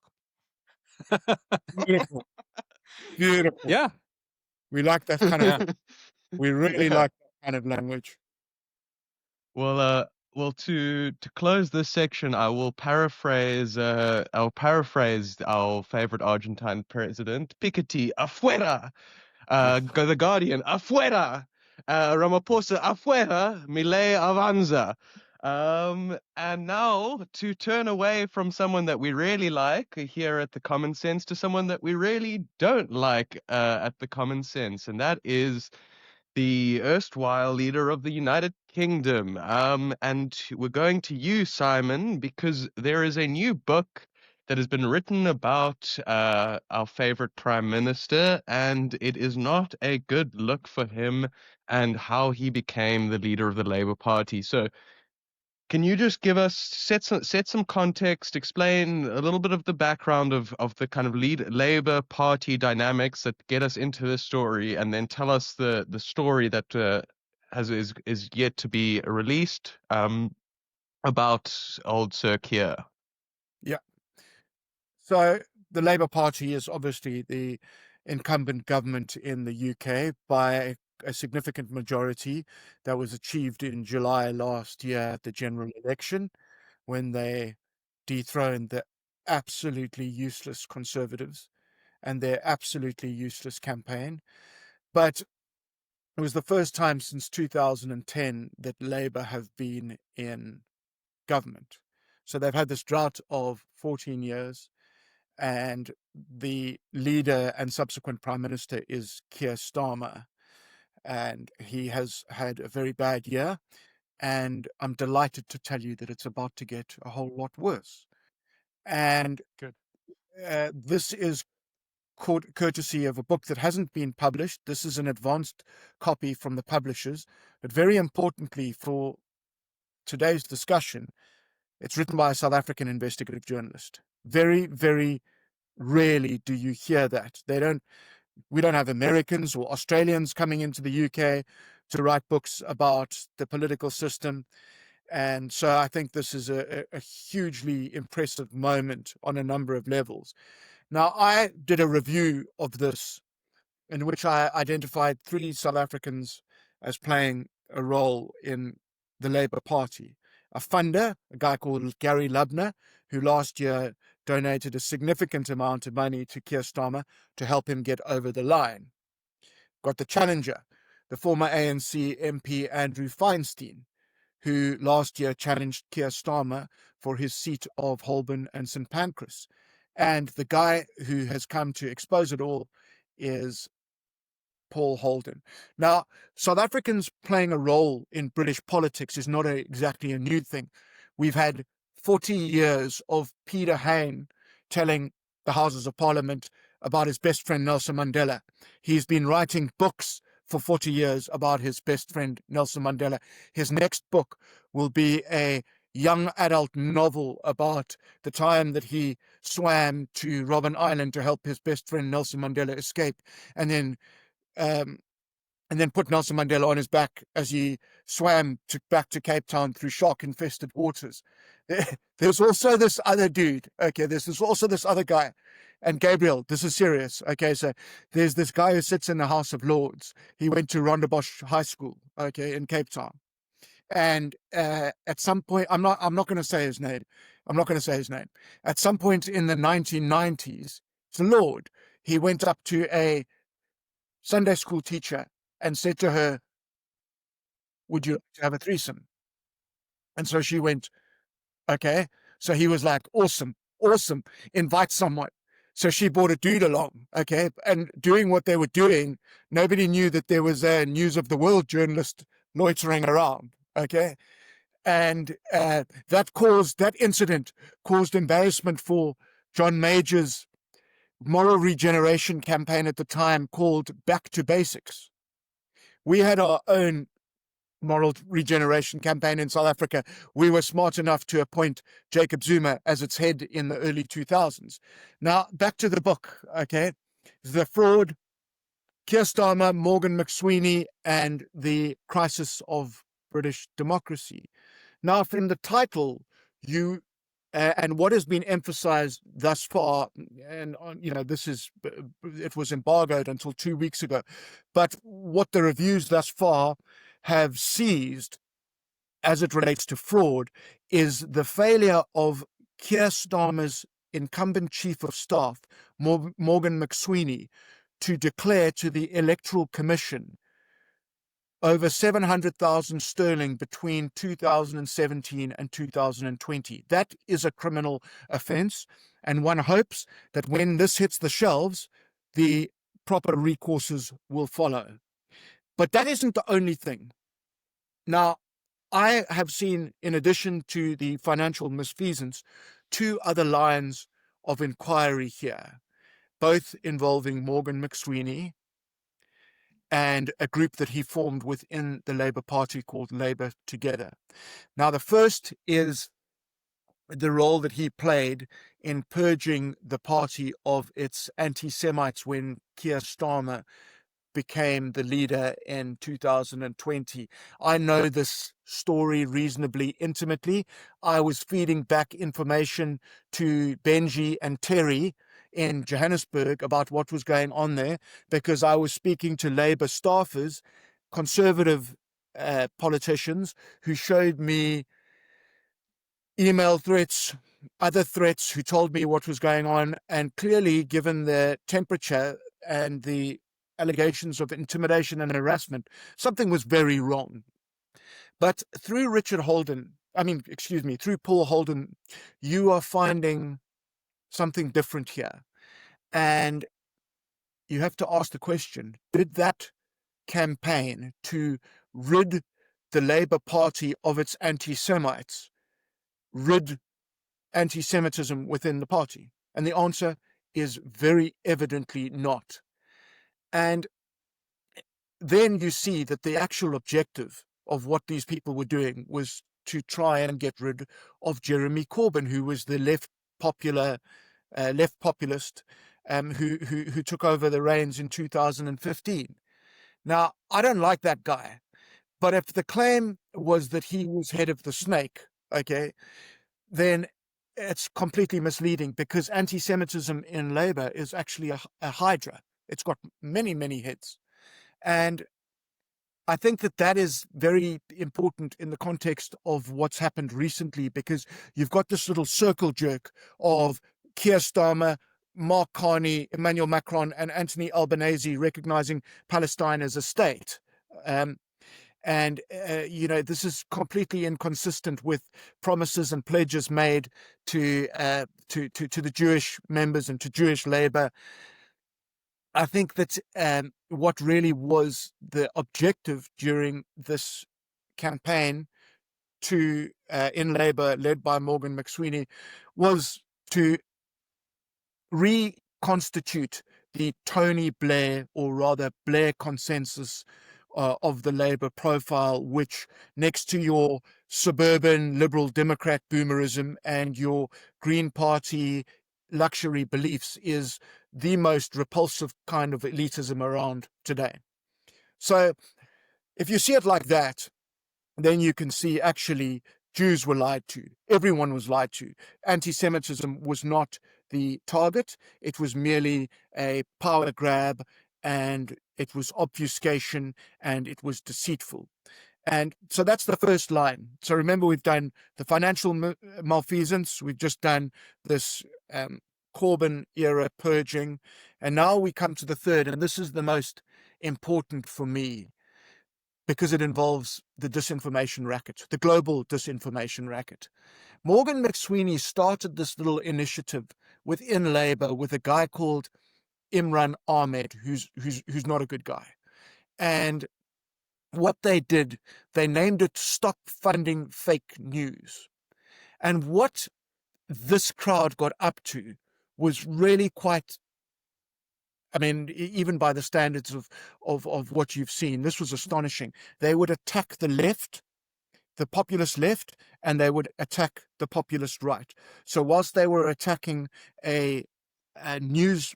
Beautiful. Yeah. We like that kind of. We really like that kind of language. Well, to close this section, I'll paraphrase our favorite Argentine president, Piketty, afuera. The Guardian, afuera. Ramaphosa, afuera. Milei, avanza. And now to turn away from someone that we really like here at the Common Sense to someone that we really don't like at the Common Sense, and that is the erstwhile leader of the United Kingdom. And we're going to you, Simon, because there is a new book that has been written about our favorite prime minister, and it is not a good look for him and how he became the leader of the Labour Party. So Can you just give us set some context, explain a little bit of the background of the kind of Labour Party dynamics that get us into this story, and then tell us the story that is yet to be released about old Sir Keir. Yeah. So the Labour Party is obviously the incumbent government in the UK by a significant majority that was achieved in July last year at the general election, when they dethroned the absolutely useless Conservatives and their absolutely useless campaign. But it was the first time since 2010 that Labour have been in government. So they've had this drought of 14 years, and the leader and subsequent prime minister is Keir Starmer, and he has had a very bad year, and I'm delighted to tell you that it's about to get a whole lot worse. And Good. This is courtesy of a book that hasn't been published. This is an advanced copy from the publishers, but very importantly for today's discussion, it's written by a South African investigative journalist. Very, very rarely do you hear that. We don't have Americans or Australians coming into the UK to write books about the political system. And so I think this is a hugely impressive moment on a number of levels. Now, I did a review of this in which I identified 3 South Africans as playing a role in the Labour Party. A funder, a guy called Gary Lubner, who last year donated a significant amount of money to Keir Starmer to help him get over the line. Got the challenger, the former ANC MP Andrew Feinstein, who last year challenged Keir Starmer for his seat of Holborn and St Pancras. And the guy who has come to expose it all is Paul Holden. Now, South Africans playing a role in British politics is not exactly a new thing. We've had 40 years of Peter Hain telling the Houses of Parliament about his best friend Nelson Mandela. He's been writing books for 40 years about his best friend Nelson Mandela. His next book will be a young adult novel about the time that he swam to Robben Island to help his best friend Nelson Mandela escape, and then put Nelson Mandela on his back as he swam back to Cape Town through shark-infested waters. There's also this other dude. Okay, there's also this other guy. And Gabriel, this is serious. Okay, so there's this guy who sits in the House of Lords. He went to Rondebosch High School, okay, in Cape Town. And at some point, I'm not going to say his name. I'm not going to say his name. At some point in the 1990s, it's a Lord. He went up to a Sunday school teacher and said to her, "Would you like to have a threesome?" And so she went, "Okay." So he was like, "Awesome, awesome, invite someone." So she brought a dude along, okay? And doing what they were doing, nobody knew that there was a News of the World journalist loitering around, okay? And that incident caused embarrassment for John Major's moral regeneration campaign at the time called Back to Basics. We had our own moral regeneration campaign in South Africa. We were smart enough to appoint Jacob Zuma as its head in the early 2000s. Now, back to the book, okay? The Fraud, Keir Starmer, Morgan McSweeney, and the Crisis of British Democracy. Now, from the title, and what has been emphasized thus far, and it was embargoed until 2 weeks ago, but what the reviews thus far have seized as it relates to fraud is the failure of Keir Starmer's incumbent chief of staff, Morgan McSweeney, to declare to the Electoral Commission over 700,000 sterling between 2017 and 2020. That is a criminal offence, and one hopes that when this hits the shelves, the proper recourses will follow. But that isn't the only thing. Now, I have seen, in addition to the financial misfeasance, 2 other lines of inquiry here, both involving Morgan McSweeney and a group that he formed within the Labour Party called Labour Together. Now, the first is the role that he played in purging the party of its anti-Semites when Keir Starmer became the leader in 2020. I know this story reasonably intimately. I was feeding back information to Benji and Terry in Johannesburg about what was going on there, because I was speaking to Labour staffers, conservative politicians, who showed me email threats, other threats, who told me what was going on. And clearly, given the temperature and the allegations of intimidation and harassment, something was very wrong. But through through Paul Holden, you are finding something different here. And you have to ask the question, did that campaign to rid the Labour Party of its anti-Semites rid anti-Semitism within the party? And the answer is very evidently not. And then you see that the actual objective of what these people were doing was to try and get rid of Jeremy Corbyn, who was the left populist who took over the reins in 2015. Now, I don't like that guy, but if the claim was that he was head of the snake, okay, then it's completely misleading, because anti-Semitism in Labour is actually a hydra. It's got many, many heads. And I think that is very important in the context of what's happened recently, because you've got this little circle jerk of Keir Starmer, Mark Carney, Emmanuel Macron, and Anthony Albanese recognizing Palestine as a state. This is completely inconsistent with promises and pledges made to the Jewish members and to Jewish Labour. I think that what really was the objective during this campaign in Labour, led by Morgan McSweeney, was to reconstitute the Tony Blair, or rather Blair consensus of the Labour profile, which, next to your suburban Liberal Democrat boomerism and your Green Party luxury beliefs, is the most repulsive kind of elitism around today. So if you see it like that, then you can see actually Jews were lied to. Everyone was lied to. Anti-Semitism was not the target. It was merely a power grab, and it was obfuscation, and it was deceitful. And so that's the first line. So remember, we've done the financial malfeasance. We've just done this Corbyn era purging. And now we come to the third, and this is the most important for me, because it involves the disinformation racket, the global disinformation racket. Morgan McSweeney started this little initiative within Labour with a guy called Imran Ahmed, who's not a good guy. And what they did, they named it Stop Funding Fake News. And what this crowd got up to was really quite, even by the standards of what you've seen, this was astonishing. They would attack the left, the populist left, and they would attack the populist right. So whilst they were attacking a news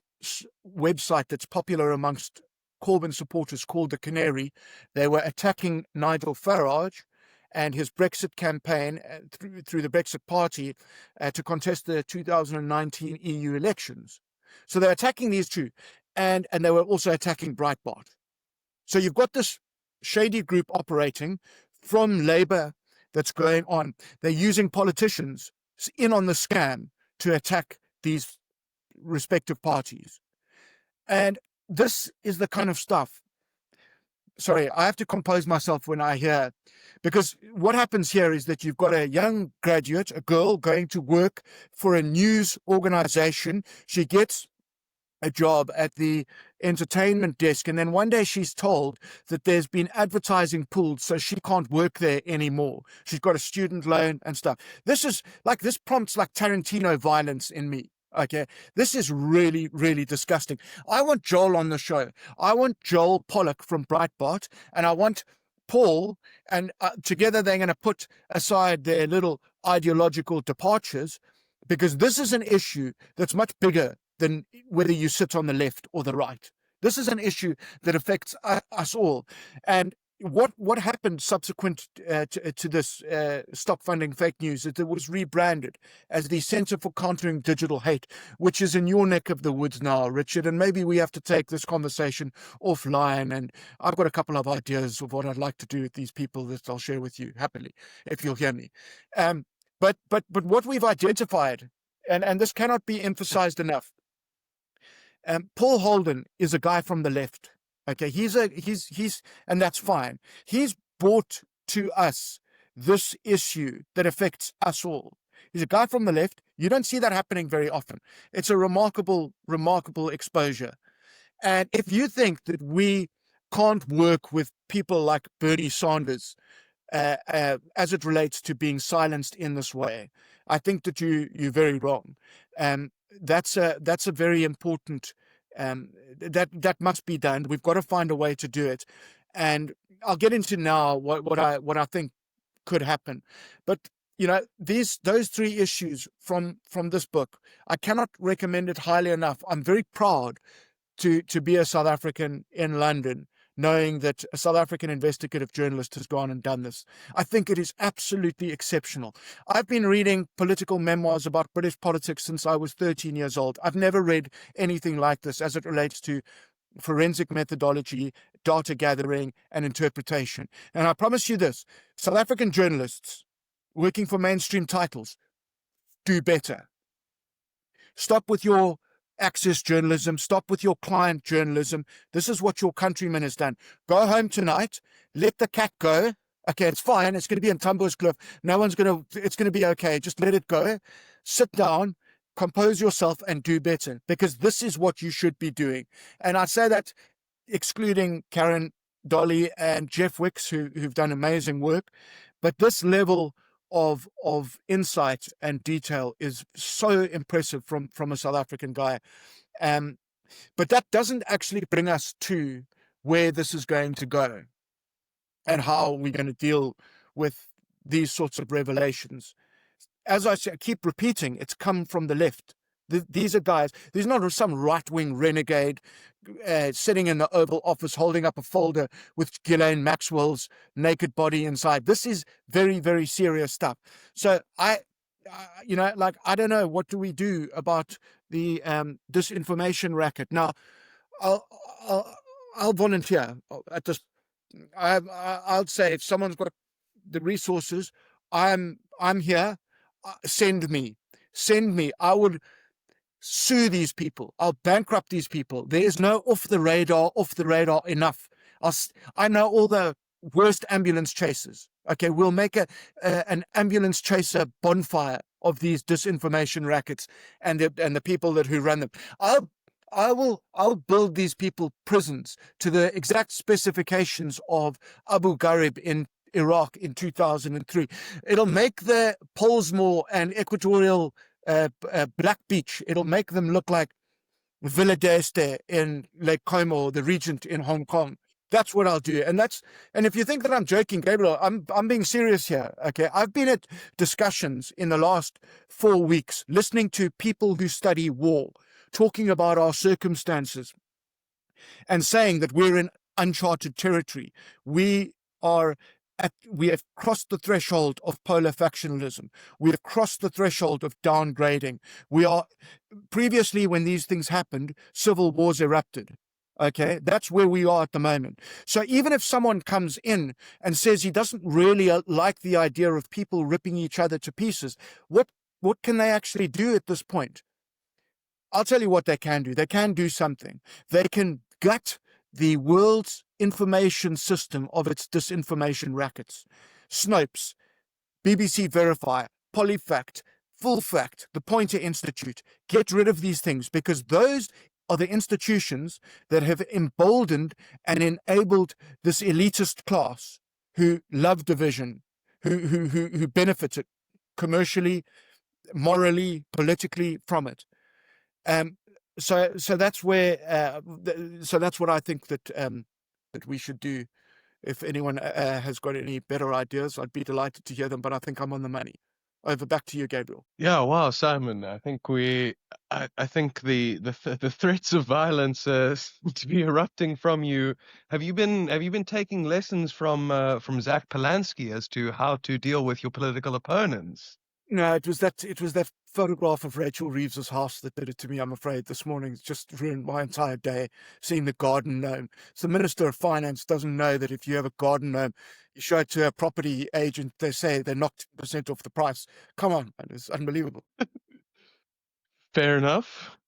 website that's popular amongst Corbyn supporters called The Canary, they were attacking Nigel Farage and his Brexit campaign through the Brexit Party to contest the 2019 EU elections. So they're attacking these two, and they were also attacking Breitbart. So you've got this shady group operating from Labour that's going on. They're using politicians in on the scam to attack these respective parties. And this is the kind of stuff. Sorry, I have to compose myself when I hear, because what happens here is that you've got a young graduate, a girl, going to work for a news organization. She gets a job at the entertainment desk, and then one day she's told that there's been advertising pulled, so she can't work there anymore. She's got a student loan and stuff. This prompts like Tarantino violence in me. Okay, this is really, really disgusting. I want Joel on the show. I want Joel Pollock from Breitbart, and I want Paul, and together they're going to put aside their little ideological departures, because this is an issue that's much bigger than whether you sit on the left or the right. This is an issue that affects us all. And what happened subsequent to this Stop Funding Fake News is it was rebranded as the Center for Countering Digital Hate, which is in your neck of the woods now, Richard, and maybe we have to take this conversation offline, and I've got a couple of ideas of what I'd like to do with these people that I'll share with you happily, if you'll hear me. But what we've identified, and this cannot be emphasized enough, Paul Holden is a guy from the left. Okay, he's and that's fine. He's brought to us this issue that affects us all. He's a guy from the left. You don't see that happening very often. It's a remarkable exposure. And if you think that we can't work with people like Bernie Sanders as it relates to being silenced in this way, I think that you're very wrong. That's a very important. That must be done. We've got to find a way to do it, and I'll get into now what I think could happen. But those three issues from this book, I cannot recommend it highly enough. I'm very proud to be a South African in London, knowing that a South African investigative journalist has gone and done this. I think it is absolutely exceptional. I've been reading political memoirs about British politics since I was 13 years old. I've never read anything like this as it relates to forensic methodology, data gathering, and interpretation. And I promise you this, South African journalists working for mainstream titles, do better. Stop with your access journalism. Stop with your client journalism. This is what your countryman has done. Go home tonight. Let the cat go. Okay, it's fine. It's going to be in Tambo's Cliff. It's going to be okay. Just let it go. Sit down, compose yourself, and do better, because this is what you should be doing. And I say that excluding Karen Dolly and Jeff Wicks, who've done amazing work. But this level of insight and detail is so impressive from a South African guy. But that doesn't actually bring us to where this is going to go and how we're going to deal with these sorts of revelations. As I keep repeating, it's come from the left. These are guys, there's not some right-wing renegade sitting in the Oval Office holding up a folder with Ghislaine Maxwell's naked body inside. This is very, very serious stuff. So I don't know, what do we do about the disinformation racket? Now, I'll volunteer at this. I'll say, if someone's got the resources, I'm here. Send me. I would sue these people. I'll bankrupt these people. There is no off the radar enough. I know all the worst ambulance chasers. Okay, we'll make an ambulance chaser bonfire of these disinformation rackets and the people who run them. I'll build these people prisons to the exact specifications of Abu Ghraib in Iraq in 2003. It'll make the Pollsmoor and Equatorial Black Beach, it'll make them look like Villa d'Este in Lake Como, the Regent in Hong Kong. That's what I'll do. And if you think that I'm joking, Gabriel, I'm being serious here. Okay, I've been at discussions in the last 4 weeks, listening to people who study war, talking about our circumstances and saying that we're in uncharted territory. We have crossed the threshold of polar factionalism. We have crossed the threshold of downgrading. Previously, when these things happened, civil wars erupted. Okay, that's where we are at the moment. So even if someone comes in and says he doesn't really like the idea of people ripping each other to pieces, what can they actually do at this point? I'll tell you what they can do. They can do something. They can gut the world's information system of its disinformation rackets. Snopes, BBC Verify, Polyfact, Full Fact, the Pointer Institute. Get rid of these things, because those are the institutions that have emboldened and enabled this elitist class who love division, who benefited commercially, morally, politically from it. So that's where so that's what I think that we should do. If anyone has got any better ideas, I'd be delighted to hear them. But I think I'm on the money. Over, back to you, Gabriel. Yeah, wow, Simon. I think the threats of violence seem to be erupting from you. Have you been taking lessons from Zach Polanski as to how to deal with your political opponents? No, it was that photograph of Rachel Reeves's house that did it to me. I'm afraid this morning it's just ruined my entire day. Seeing the garden gnome. So the Minister of Finance doesn't know that if you have a garden gnome, you show it to a property agent. They say they knocked 10% off the price. Come on, man, it's unbelievable. Fair enough.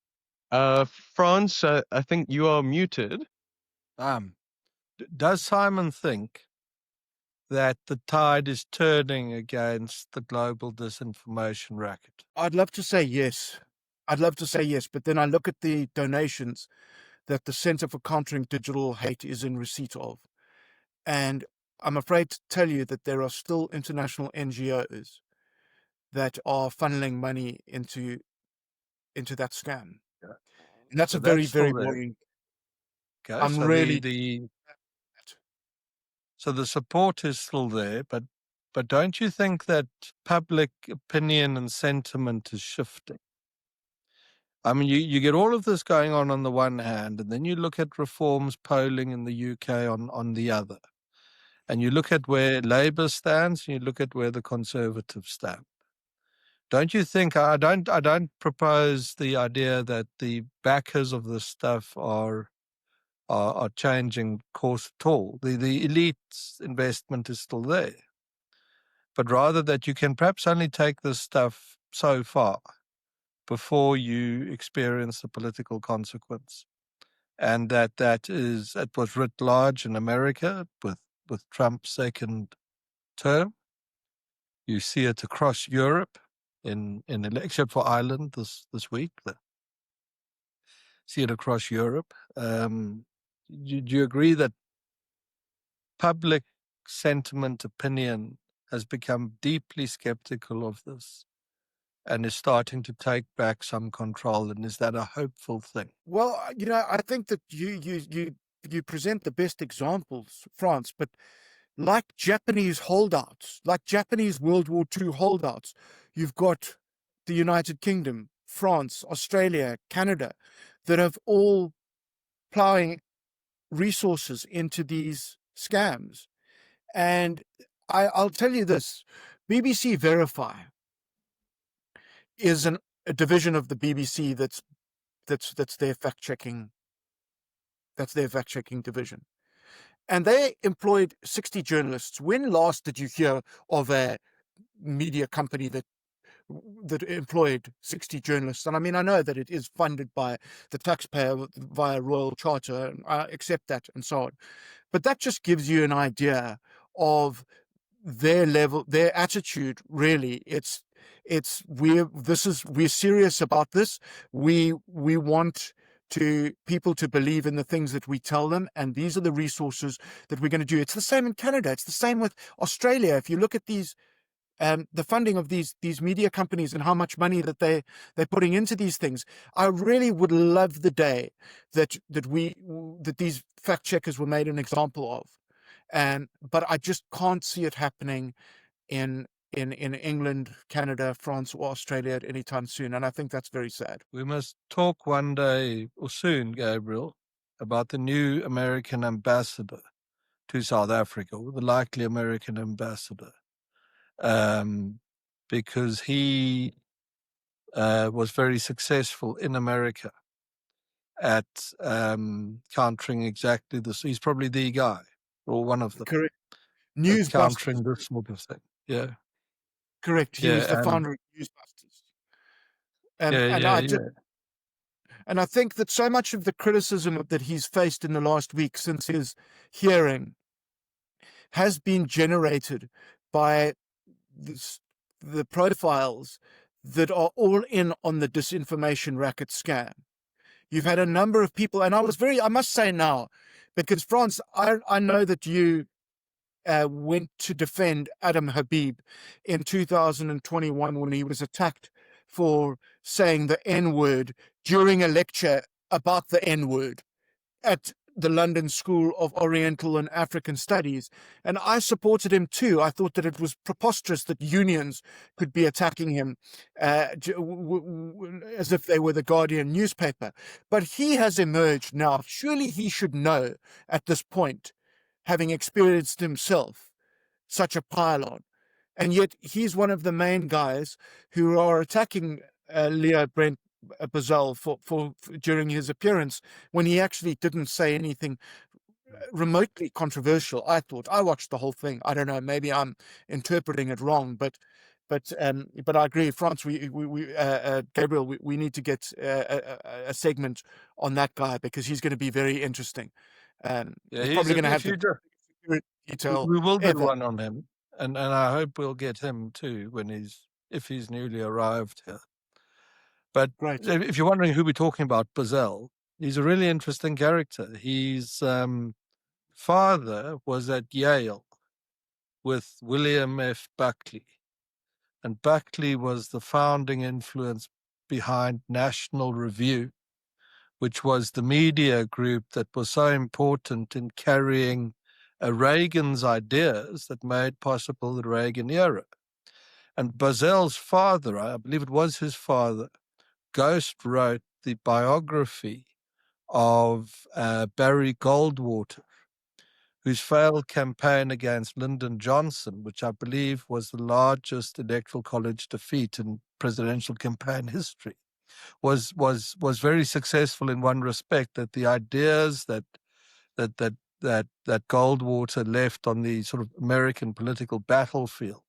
France, I think you are muted. Does Simon think that the tide is turning against the global disinformation racket? I'd love to say yes. But then I look at the donations that the Centre for Countering Digital Hate is in receipt of. And I'm afraid to tell you that there are still international NGOs that are funneling money into that scam. Yeah. And that's So a very, that's still very there. worrying. Okay, I'm so really so the support is still there, but don't you think that public opinion and sentiment is shifting? I mean, you get all of this going on the one hand, and then you look at reforms polling in the UK on the other. And you look at where Labour stands, and you look at where the Conservatives stand. Don't you think, I don't propose the idea that the backers of this stuff are changing course at all. The elite's investment is still there. But rather that you can perhaps only take this stuff so far before you experience the political consequence. And that it was writ large in America with Trump's second term. You see it across Europe in election for Ireland this week. See it across Europe. Do you agree that public sentiment, opinion has become deeply skeptical of this and is starting to take back some control? And is that a hopeful thing? well, I think that you present the best examples, France, but like Japanese holdouts, like Japanese World War II holdouts, you've got the United Kingdom, France, Australia, Canada, that have all plowing resources into these scams. And I'll tell you this, BBC Verify is a division of the BBC that's their fact-checking division. And they employed 60 journalists. When last did you hear of a media company that employed 60 journalists? And I mean, I know that it is funded by the taxpayer via Royal Charter, and I accept that and so on. But that just gives you an idea of their level, their attitude. Really, we're serious about this. We want people to believe in the things that we tell them, and these are the resources that we're going to do. It's the same in Canada. It's the same with Australia. If you look at these, the funding of these media companies and how much money that they're putting into these things, I really would love the day that these fact checkers were made an example of, but I just can't see it happening in England, Canada, France, or Australia at any time soon, and I think that's very sad. We must talk one day or soon, Gabriel, about the new American ambassador to South Africa, or the likely American ambassador, because he was very successful in America at countering exactly this. He's probably the guy, or one of them. Correct. Countering this sort of thing. Yeah. Correct. He was the founder of Newsbusters. And I think that so much of the criticism that he's faced in the last week since his hearing has been generated by the profiles that are all in on the disinformation racket scam. You've had a number of people, and I must say now, because France, I know that you went to defend Adam Habib in 2021 when he was attacked for saying the N-word during a lecture about the N-word at the London School of Oriental and African Studies. And I supported him too. I thought that it was preposterous that unions could be attacking him as if they were the Guardian newspaper. But he has emerged now. Surely he should know at this point, having experienced himself such a pylon. And yet he's one of the main guys who are attacking Leo Brent Bazell for during his appearance, when he actually didn't say anything remotely controversial. I thought. I watched the whole thing. I don't know, maybe I'm interpreting it wrong, but I agree, France. Gabriel, we need to get a segment on that guy, because he's going to be very interesting. Yeah, he's probably going to have the detail we will do ever. one on him, and I hope we'll get him too if he's newly arrived here. But Great. if you're wondering who we're talking about, Bazell, he's a really interesting character. His father was at Yale with William F. Buckley, and Buckley was the founding influence behind National Review, which was the media group that was so important in carrying Reagan's ideas that made possible the Reagan era. And Bazell's father, I believe it was his father, ghost wrote the biography of Barry Goldwater, whose failed campaign against Lyndon Johnson, which I believe was the largest electoral college defeat in presidential campaign history, was very successful in one respect, that the ideas that Goldwater left on the sort of American political battlefield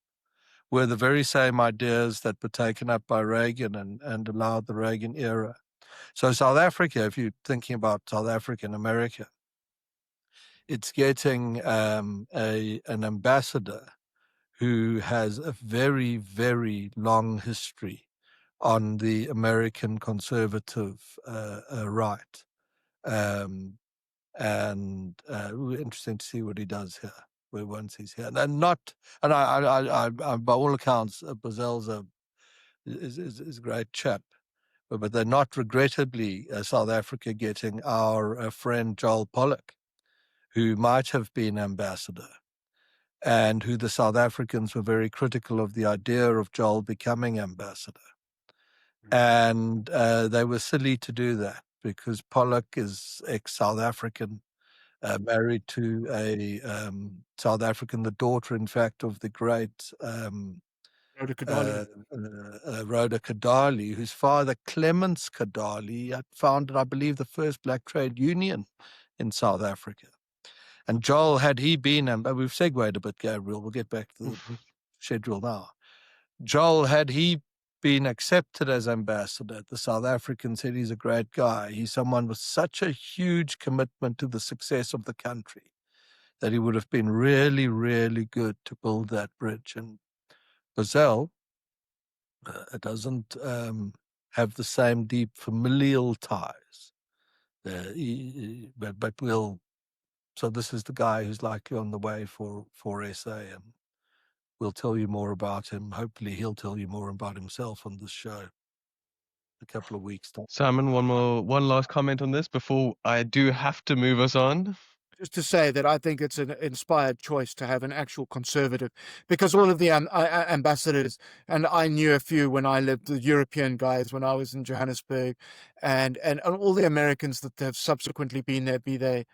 were the very same ideas that were taken up by Reagan and allowed the Reagan era. So South Africa, if you're thinking about South Africa and America, it's getting an ambassador who has a very, very long history on the American conservative right. Interesting to see what he does here, once he's here. I by all accounts, Bazell's is a great chap, but they're not, regrettably, South Africa getting our friend Joel Pollock, who might have been ambassador, and who the South Africans were very critical of the idea of Joel becoming ambassador. And they were silly to do that, because Pollock is ex-South African, married to a South African, the daughter, in fact, of the great Rhoda Kadali. Rhoda Kadali, whose father, Clements Kadali, had founded, I believe, the first black trade union in South Africa. And Joel, had he been, and we've segued a bit, Gabriel, we'll get back to the schedule now. Joel, had he been accepted as ambassador, the South Africans said he's a great guy. He's someone with such a huge commitment to the success of the country that he would have been really, really good to build that bridge. And Bazell doesn't have the same deep familial ties. But we'll. So this is the guy who's likely on the way for SA, and we'll tell you more about him. Hopefully he'll tell you more about himself on this show a couple of weeks' time. Simon, one last comment on this before I do have to move us on. Just to say that I think it's an inspired choice to have an actual conservative, because all of the ambassadors, and I knew a few when I lived, the European guys when I was in Johannesburg, and all the Americans that have subsequently been there, be they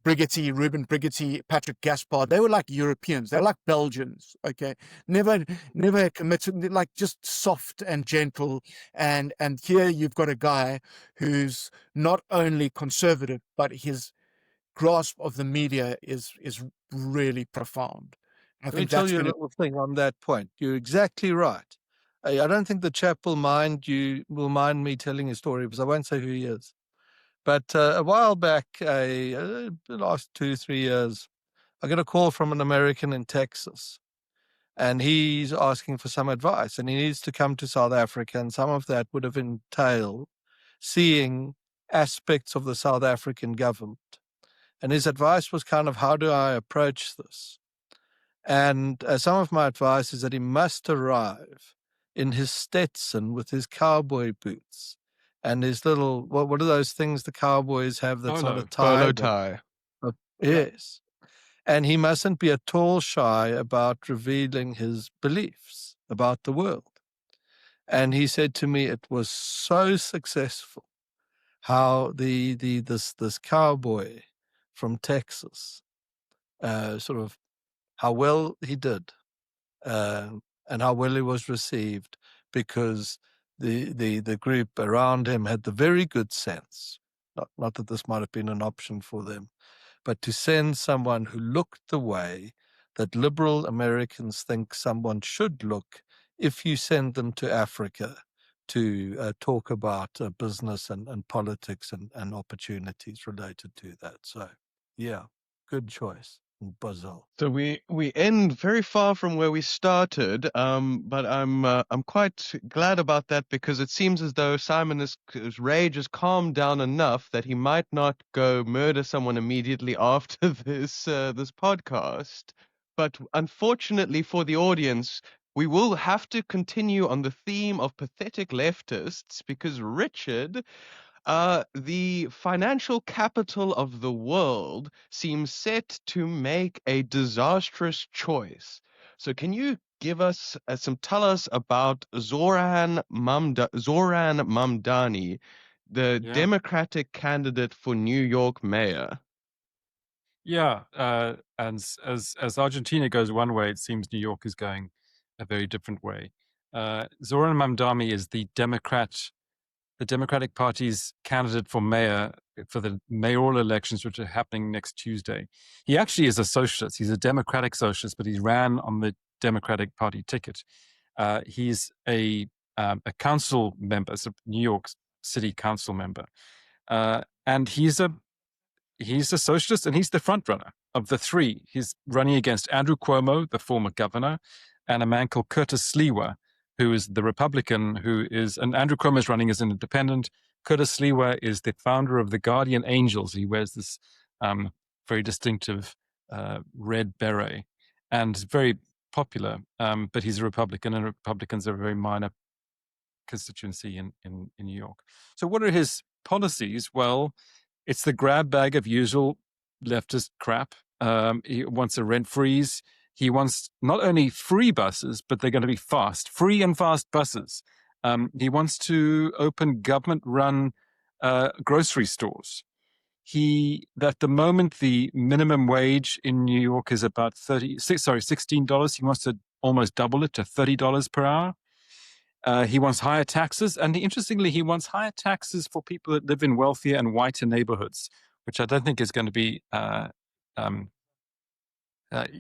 Brigitte, Ruben Brigitte, Patrick Gaspard, they were like Europeans. They're like Belgians, okay? Never committed, like just soft and gentle. And here you've got a guy who's not only conservative, but his grasp of the media is really profound. Let me tell you a little thing on that point. You're exactly right. I don't think the chap will mind me telling his story, because I won't say who he is. But a while back, the last 2-3 years, I got a call from an American in Texas, and he's asking for some advice, and he needs to come to South Africa, and some of that would have entailed seeing aspects of the South African government. And his advice was kind of, how do I approach this? And some of my advice is that he must arrive in his Stetson with his cowboy boots and his little, what are those things the cowboys have that's not a Polo. tie? Polo but tie. yes. And he mustn't be at all shy about revealing his beliefs about the world. And he said to me, it was so successful how this cowboy from Texas, sort of how well he did, and how well he was received, because the group around him had the very good sense, not that this might have been an option for them, but to send someone who looked the way that liberal Americans think someone should look if you send them to Africa to talk about business and politics and opportunities related to that. So, yeah, good choice, Brazil. So we end very far from where we started, but I'm quite glad about that, because it seems as though his rage has calmed down enough that he might not go murder someone immediately after this podcast. But unfortunately for the audience, we will have to continue on the theme of pathetic leftists, because Richard, the financial capital of the world, seems set to make a disastrous choice. So, can you tell us about Zohran Mamdani, the Yeah. Democratic candidate for New York mayor? Yeah, and as Argentina goes one way, it seems New York is going a very different way. Zohran Mamdani is the Democratic Party's candidate for mayor for the mayoral elections, which are happening next Tuesday. He actually is a socialist. He's a democratic socialist, but he ran on the Democratic Party ticket. He's a council member, so New York City council member, and he's a socialist, and he's the front runner of the three. He's running against Andrew Cuomo, the former governor, and a man called Curtis Sliwa, who is the Republican, and Andrew Cuomo is running as an independent. Curtis Sliwa is the founder of the Guardian Angels. He wears this very distinctive red beret and very popular, but he's a Republican, and Republicans are a very minor constituency in New York. So what are his policies? Well, it's the grab bag of usual leftist crap. He wants a rent freeze. He wants not only free buses, but they're going to be free and fast buses. He wants to open government-run grocery stores. At the moment, the minimum wage in New York is about $16. He wants to almost double it to $30 per hour. He wants higher taxes, and interestingly, he wants higher taxes for people that live in wealthier and whiter neighborhoods, which I don't think is going to be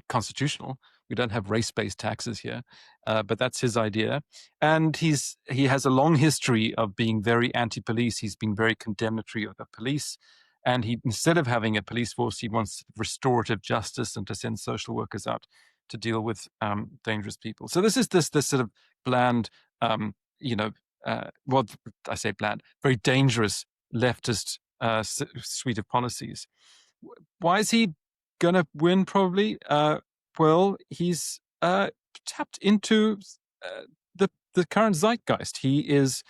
constitutional. We don't have race-based taxes here, but that's his idea. And he has a long history of being very anti-police. He's been very condemnatory of the police, and instead of having a police force, he wants restorative justice and to send social workers out to deal with dangerous people. So this is this sort of bland, well, I say bland, very dangerous leftist suite of policies. Why is he going to win? Probably. Well, he's tapped into the current zeitgeist. He is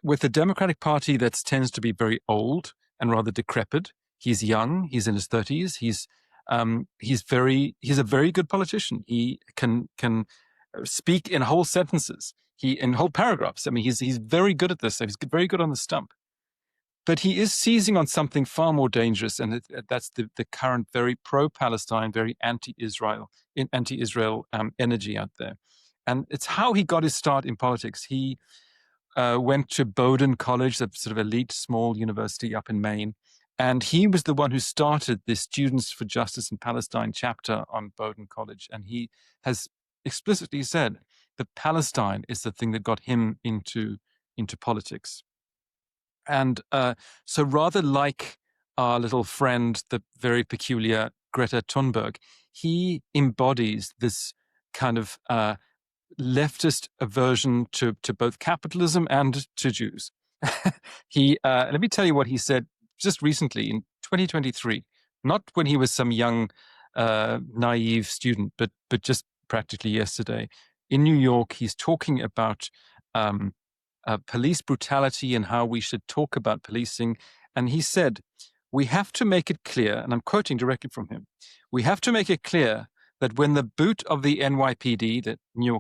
with the Democratic Party that tends to be very old and rather decrepit. He's young. He's in his 30s. He's a very good politician. He can speak in whole sentences. In whole paragraphs. I mean, he's very good at this. He's very good on the stump. But he is seizing on something far more dangerous, and that's the current very pro-Palestine, very anti-Israel energy out there. And it's how he got his start in politics. He went to Bowdoin College, a sort of elite small university up in Maine, and he was the one who started the Students for Justice in Palestine chapter on Bowdoin College. And he has explicitly said that Palestine is the thing that got him into politics. And so rather like our little friend, the very peculiar Greta Thunberg, he embodies this kind of leftist aversion to both capitalism and to Jews. Let me tell you what he said just recently in 2023, not when he was some young, naive student, but just practically yesterday. in New York. He's talking about police brutality and how we should talk about policing. And he said, we have to make it clear, and I'm quoting directly from him, we have to make it clear that when the boot of the NYPD, the New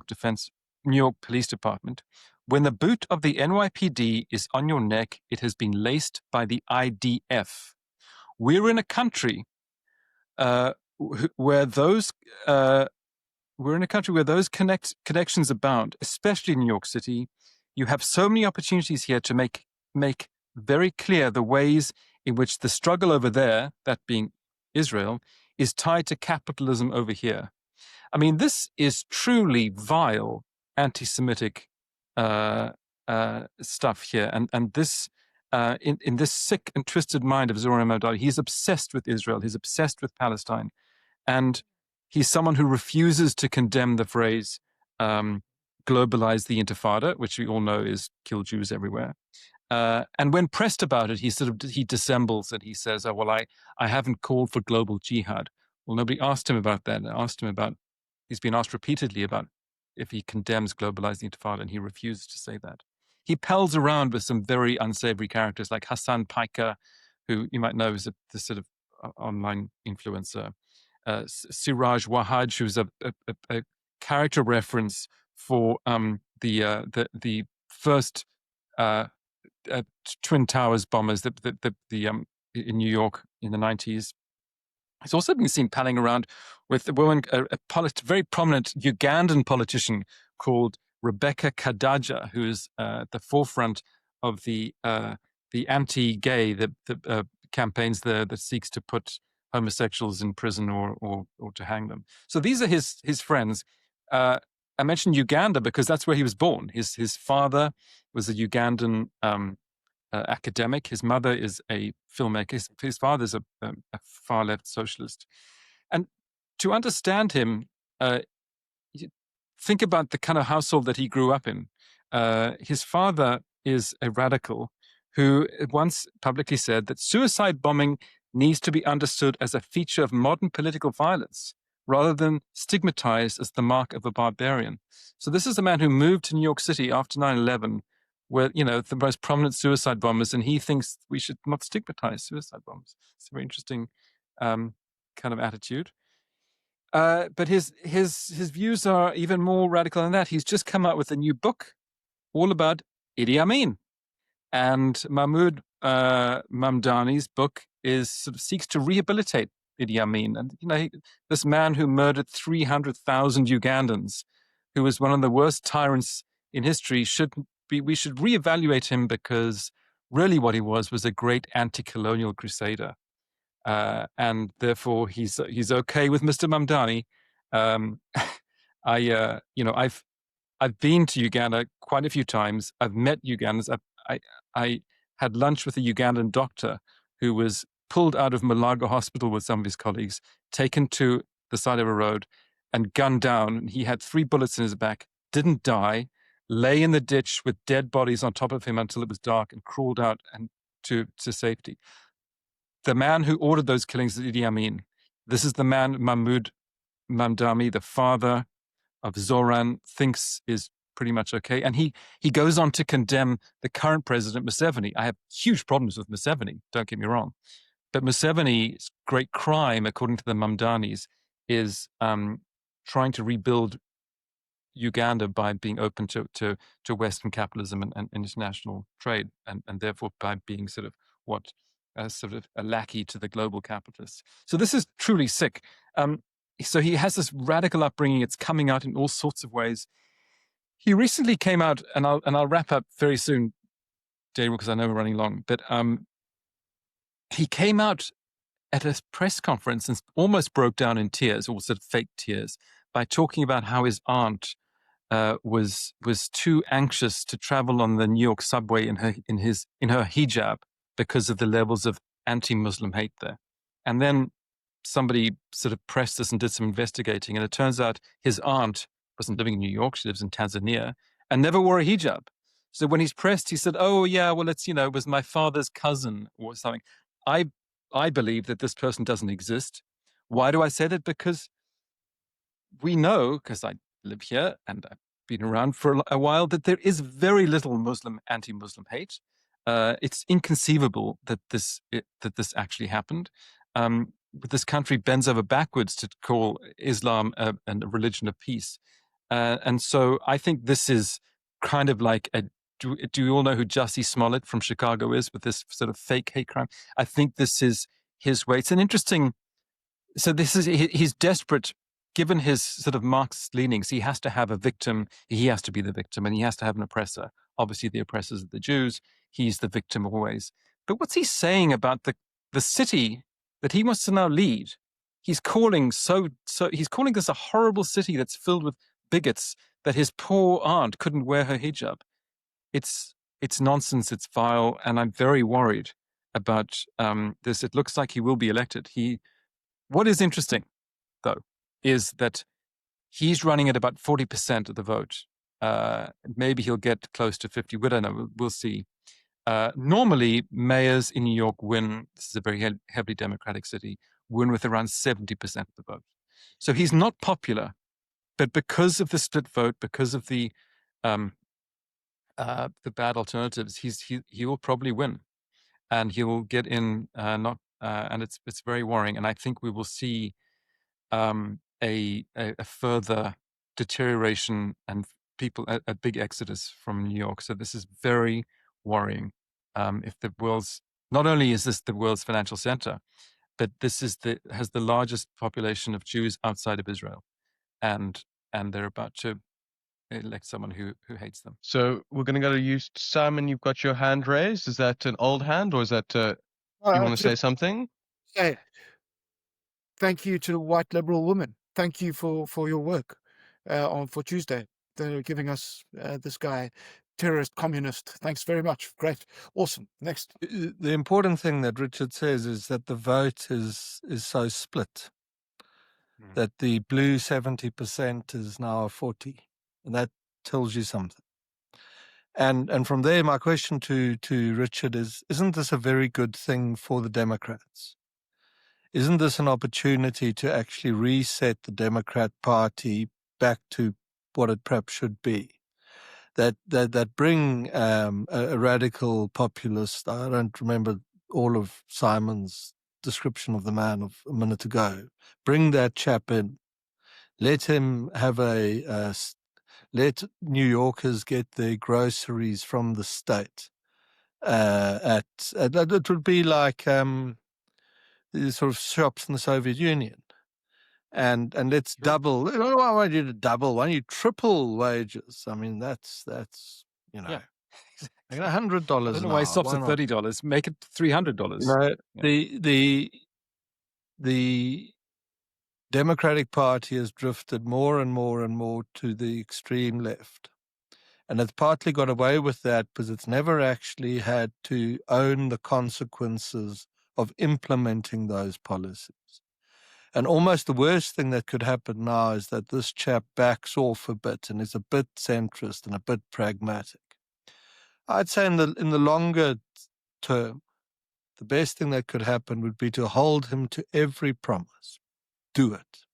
York Police Department, when the boot of the NYPD is on your neck, it has been laced by the IDF. We're in a country where those connections abound, especially in New York City. You have so many opportunities here to make very clear the ways in which the struggle over there, that being Israel, is tied to capitalism over here. I mean, this is truly vile anti-Semitic stuff here, and this in this sick and twisted mind of Zohran Mamdani, he's obsessed with Israel, he's obsessed with Palestine, and he's someone who refuses to condemn the phrase globalize the Intifada, which we all know is kill Jews everywhere. And when pressed about it, he dissembles and he says, "Oh well, I haven't called for global jihad." Well, nobody asked him about that. He's been asked repeatedly about if he condemns globalizing the Intifada, and he refuses to say that. He pals around with some very unsavory characters like Hassan Piker, who you might know is this sort of online influencer. Siraj Wahaj, who's a character reference for the first Twin Towers bombers in New York in the 90s. He's also been seen palling around with a woman, a very prominent Ugandan politician called Rebecca Kadaja, who is at the forefront of the anti-gay campaigns there that seeks to put homosexuals in prison or to hang them. So these are his friends. I mentioned Uganda because that's where he was born. His father was a Ugandan academic. His mother is a filmmaker. His father is a far-left socialist. And to understand him, think about the kind of household that he grew up in. His father is a radical who once publicly said that suicide bombing needs to be understood as a feature of modern political violence rather than stigmatized as the mark of a barbarian. So this is a man who moved to New York City after 9/11, where, the most prominent suicide bombers, and he thinks we should not stigmatize suicide bombers. It's a very interesting kind of attitude. But his views are even more radical than that. He's just come out with a new book all about Idi Amin. And Mahmoud Mamdani's book seeks to rehabilitate Idi Amin. And, this man who murdered 300,000 Ugandans, who was one of the worst tyrants in history, we should reevaluate him, because really what he was a great anti-colonial crusader. And therefore he's okay with Mr. Mamdani. I've been to Uganda quite a few times. I've met Ugandans. I had lunch with a Ugandan doctor who was pulled out of Malaga Hospital with some of his colleagues, taken to the side of a road and gunned down. He had 3 bullets in his back, didn't die, lay in the ditch with dead bodies on top of him until it was dark, and crawled out and to safety. The man who ordered those killings is Idi Amin. This is the man Mahmoud Mamdani, the father of Zohran, thinks is pretty much okay. And he goes on to condemn the current president, Museveni. I have huge problems with Museveni, don't get me wrong. But Museveni's great crime, according to the Mamdanis, is trying to rebuild Uganda by being open to Western capitalism and international trade, and therefore by being sort of a lackey to the global capitalists. So this is truly sick. So he has this radical upbringing. It's coming out in all sorts of ways. He recently came out, and I'll wrap up very soon, Gabriel, because I know we're running long. But he came out at a press conference and almost broke down in tears, or sort of fake tears, by talking about how his aunt was too anxious to travel on the New York subway in her hijab because of the levels of anti-Muslim hate there. And then somebody sort of pressed this and did some investigating, and it turns out his aunt wasn't living in New York; she lives in Tanzania, and never wore a hijab. So when he's pressed, he said, "Oh yeah, well it was my father's cousin or something." I believe that this person doesn't exist. Why do I say that? Because we know, because I live here and I've been around for a while, that there is very little anti-Muslim hate. It's inconceivable that this actually happened. This country bends over backwards to call Islam a religion of peace. And so I think this is kind of like do you all know who Jussie Smollett from Chicago is, with this sort of fake hate crime? I think this is his way. It's an interesting, so he's desperate, given his sort of Marxist leanings. He has to have a victim. He has to be the victim, and he has to have an oppressor. Obviously, the oppressors are the Jews. He's the victim always. But what's he saying about the city that he wants to now lead? He's calling he's calling this a horrible city that's filled with bigots, that his poor aunt couldn't wear her hijab. It's nonsense. It's vile, and I'm very worried about this. It looks like he will be elected. What is interesting, though, is that he's running at about 40% of the vote. Maybe he'll get close to 50. We don't know. We'll see. Normally, mayors in New York win. This is a very heavily Democratic city. Win with around 70% of the vote. So he's not popular, but because of the split vote, because of the bad alternatives, he will probably win, and he will get in. And it's very worrying. And I think we will see a further deterioration and a big exodus from New York. So this is very worrying. If the world's, not only is this the world's financial center, but this is has the largest population of Jews outside of Israel, and they're about to elect someone who hates them. So we're going to go to you, Simon. You've got your hand raised. Is that an old hand, or is that you want to say something? Say thank you to the white liberal woman. Thank you for your work for Tuesday. They're giving us this guy, terrorist, communist. Thanks very much. Great. Awesome. Next. The important thing that Richard says is that the vote is so split, that the blue 70% is now 40%. And that tells you something. And from there, my question to Richard is, isn't this a very good thing for the Democrats? Isn't this an opportunity to actually reset the Democrat Party back to what it perhaps should be? That bring a radical populist, I don't remember all of Simon's description of the man of a minute ago, bring that chap in, let him have let New Yorkers get their groceries from the state. It would be like the sort of shops in the Soviet Union, and let's double. Why don't you double? Why don't you triple wages? I mean, that's Yeah. $100 an I don't know why it stops at $30. Make it $300. The Democratic Party has drifted more and more and more to the extreme left. And it's partly got away with that because it's never actually had to own the consequences of implementing those policies. And almost the worst thing that could happen now is that this chap backs off a bit and is a bit centrist and a bit pragmatic. I'd say in the longer term, the best thing that could happen would be to hold him to every promise. Do it.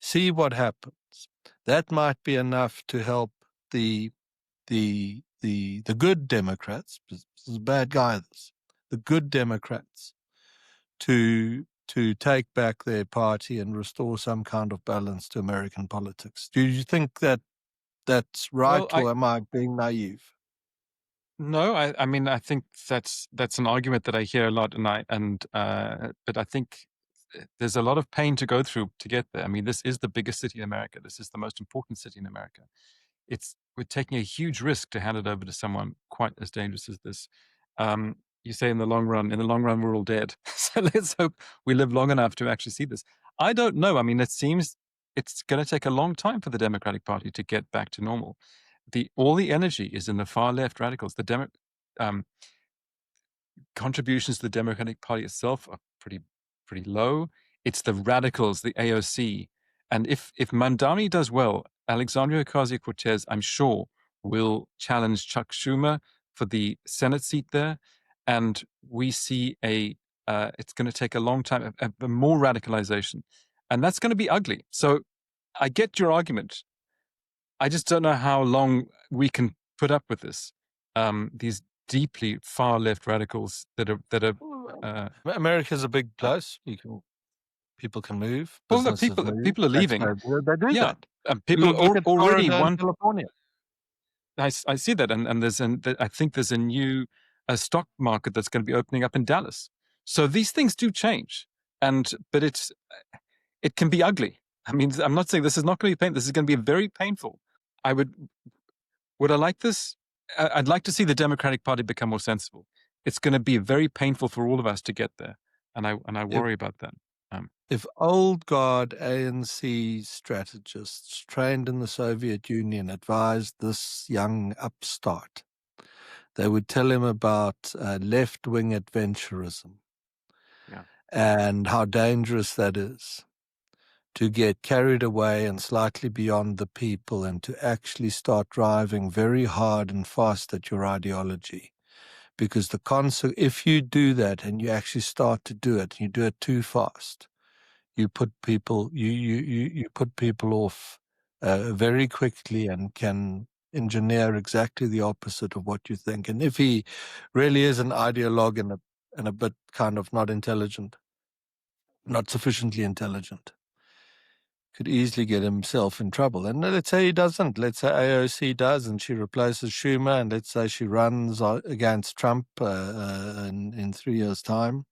See what happens. That might be enough to help the good Democrats, this is a bad guy, the good Democrats, to take back their party and restore some kind of balance to American politics. Do you think that that's right, or am I being naive? No, I mean, I think that's an argument that I hear a lot, but I think there's a lot of pain to go through to get there. I mean, this is the biggest city in America. This is the most important city in America. We're taking a huge risk to hand it over to someone quite as dangerous as this. You say in the long run, we're all dead. So let's hope we live long enough to actually see this. I don't know. I mean, it seems it's going to take a long time for the Democratic Party to get back to normal. All the energy is in the far left radicals. The contributions to the Democratic Party itself are pretty low. It's the radicals, the AOC. And if Mamdani does well, Alexandria Ocasio-Cortez, I'm sure, will challenge Chuck Schumer for the Senate seat there. And we see it's going to take a long time, a more radicalization. And that's going to be ugly. So I get your argument. I just don't know how long we can put up with this. These deeply far left radicals that are. America's a big place. People can move. Businesses move. People are leaving. They do Yeah, that. people Look at already Florida and California. I see that, and I think there's a new stock market that's going to be opening up in Dallas. So these things do change, but it can be ugly. I mean, I'm not saying this is not going to be painful. This is going to be very painful. Would I like this? I'd like to see the Democratic Party become more sensible. It's going to be very painful for all of us to get there, and I worry about that. If old guard ANC strategists trained in the Soviet Union advised this young upstart, they would tell him about left-wing adventurism and how dangerous that is, to get carried away and slightly beyond the people and to actually start driving very hard and fast at your ideology. Because if you do that and you actually start to do it, and you do it too fast, you put people off very quickly and can engineer exactly the opposite of what you think. And if he really is an ideologue and a bit kind of not sufficiently intelligent, could easily get himself in trouble. And let's say he doesn't. Let's say AOC does, and she replaces Schumer, and let's say she runs against Trump in 3 years' time.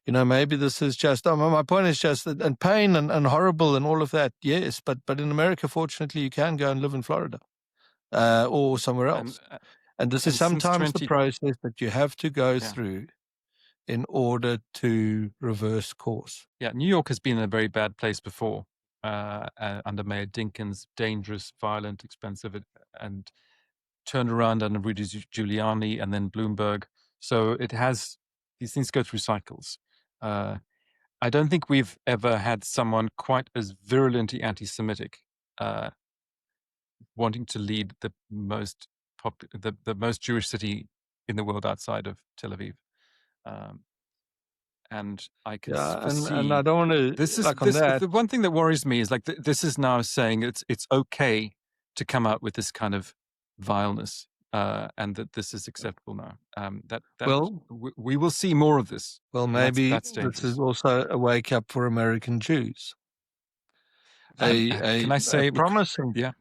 Maybe this is just, my point is just that, and pain and horrible and all of that, yes, but in America, fortunately, you can go and live in Florida or somewhere else. And this is sometimes the process that you have to go through in order to reverse course. Yeah, New York has been a very bad place before under Mayor Dinkins, dangerous, violent, expensive, and turned around under Rudy Giuliani and then Bloomberg. So these things go through cycles. I don't think we've ever had someone quite as virulently anti-Semitic wanting to lead the most Jewish city in the world outside of Tel Aviv. And I can foresee. And I don't want to. The one thing that worries me is this is now saying it's okay to come out with this kind of vileness, and that this is acceptable now. We will see more of this. Well, maybe this is also a wake up for American Jews. Can I say promising? Yeah.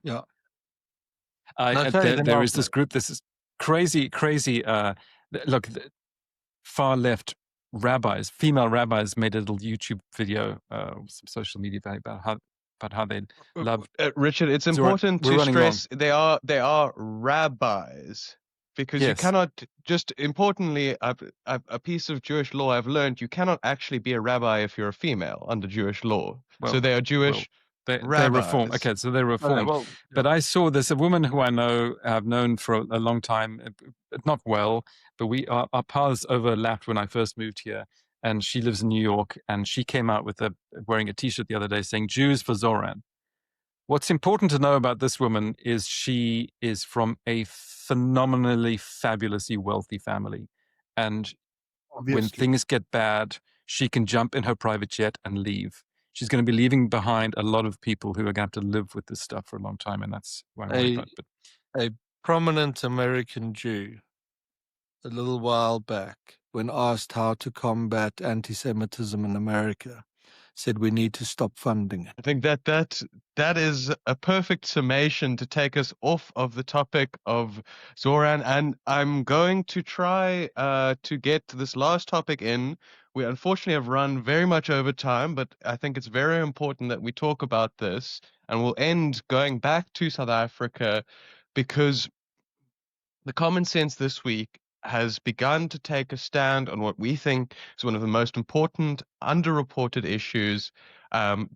There is this group. This is crazy. Look, far left rabbis, female rabbis, made a little YouTube video, some social media about how they love. Richard, it's important to stress they are rabbis, because you cannot just, importantly, a piece of Jewish law I've learned, you cannot actually be a rabbi if you're a female under Jewish law. So they are Jewish. They're reformed. Okay, so they're reformed. But I saw there's a woman who I've known for a long time, not well, but our paths overlapped when I first moved here, and she lives in New York, and she came out wearing a T-shirt the other day saying "Jews for Zohran." What's important to know about this woman is she is from a phenomenally, fabulously wealthy family, and when things get bad, she can jump in her private jet and leave. She's going to be leaving behind a lot of people who are going to have to live with this stuff for a long time, and that's why I'm worried about it. A prominent American Jew, a little while back, when asked how to combat anti-Semitism in America, said we need to stop funding it. I think that is a perfect summation to take us off of the topic of Zohran, and I'm going to try to get this last topic in. We unfortunately have run very much over time, but I think it's very important that we talk about this, and we'll end going back to South Africa, because the Common Sense this week has begun to take a stand on what we think is one of the most important underreported issues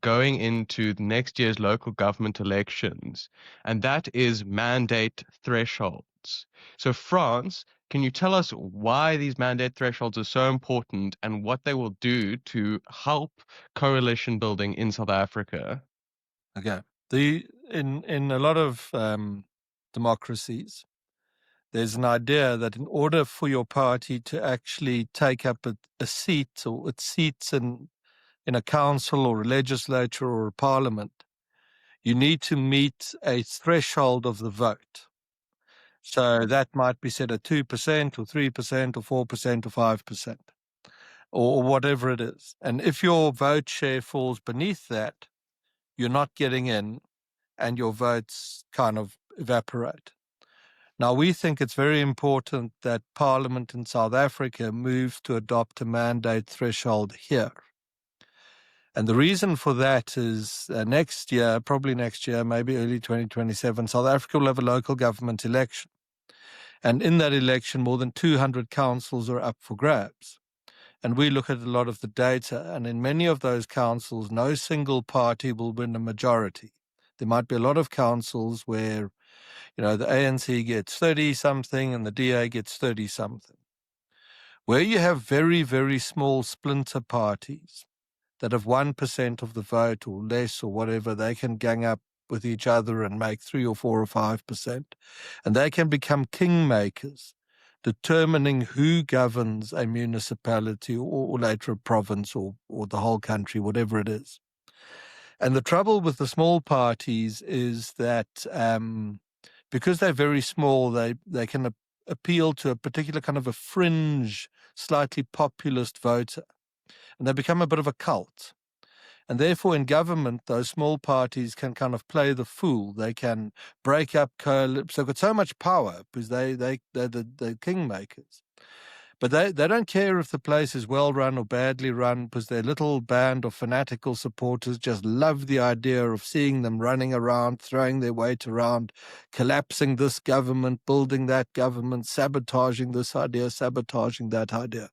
going into the next year's local government elections, and that is mandate thresholds. So France, can you tell us why these mandate thresholds are so important and what they will do to help coalition building in South Africa? Okay. In a lot of democracies, there's an idea that in order for your party to actually take up a seat or its seats in a council or a legislature or a parliament, you need to meet a threshold of the vote. So that might be set at 2% or 3% or 4% or 5%. Or whatever it is. And if your vote share falls beneath that, you're not getting in and your votes kind of evaporate. Now, we think it's very important that Parliament in South Africa moves to adopt a mandate threshold here. And the reason for that is next year, probably next year, maybe early 2027, South Africa will have a local government election. And in that election, more than 200 councils are up for grabs. And we look at a lot of the data, and in many of those councils, no single party will win a majority. There might be a lot of councils where, the ANC gets 30-something and the DA gets 30-something. Where you have very, very small splinter parties that have 1% of the vote or less or whatever, they can gang up with each other and make 3 or 4 or 5%. And they can become kingmakers, determining who governs a municipality or later a province or the whole country, whatever it is. And the trouble with the small parties is that because they're very small, they can appeal to a particular kind of a fringe, slightly populist voter. And they become a bit of a cult. And therefore, in government, those small parties can kind of play the fool. They can break up coalitions. They've got so much power because they're the kingmakers. But they don't care if the place is well run or badly run, because their little band of fanatical supporters just love the idea of seeing them running around, throwing their weight around, collapsing this government, building that government, sabotaging this idea, sabotaging that idea.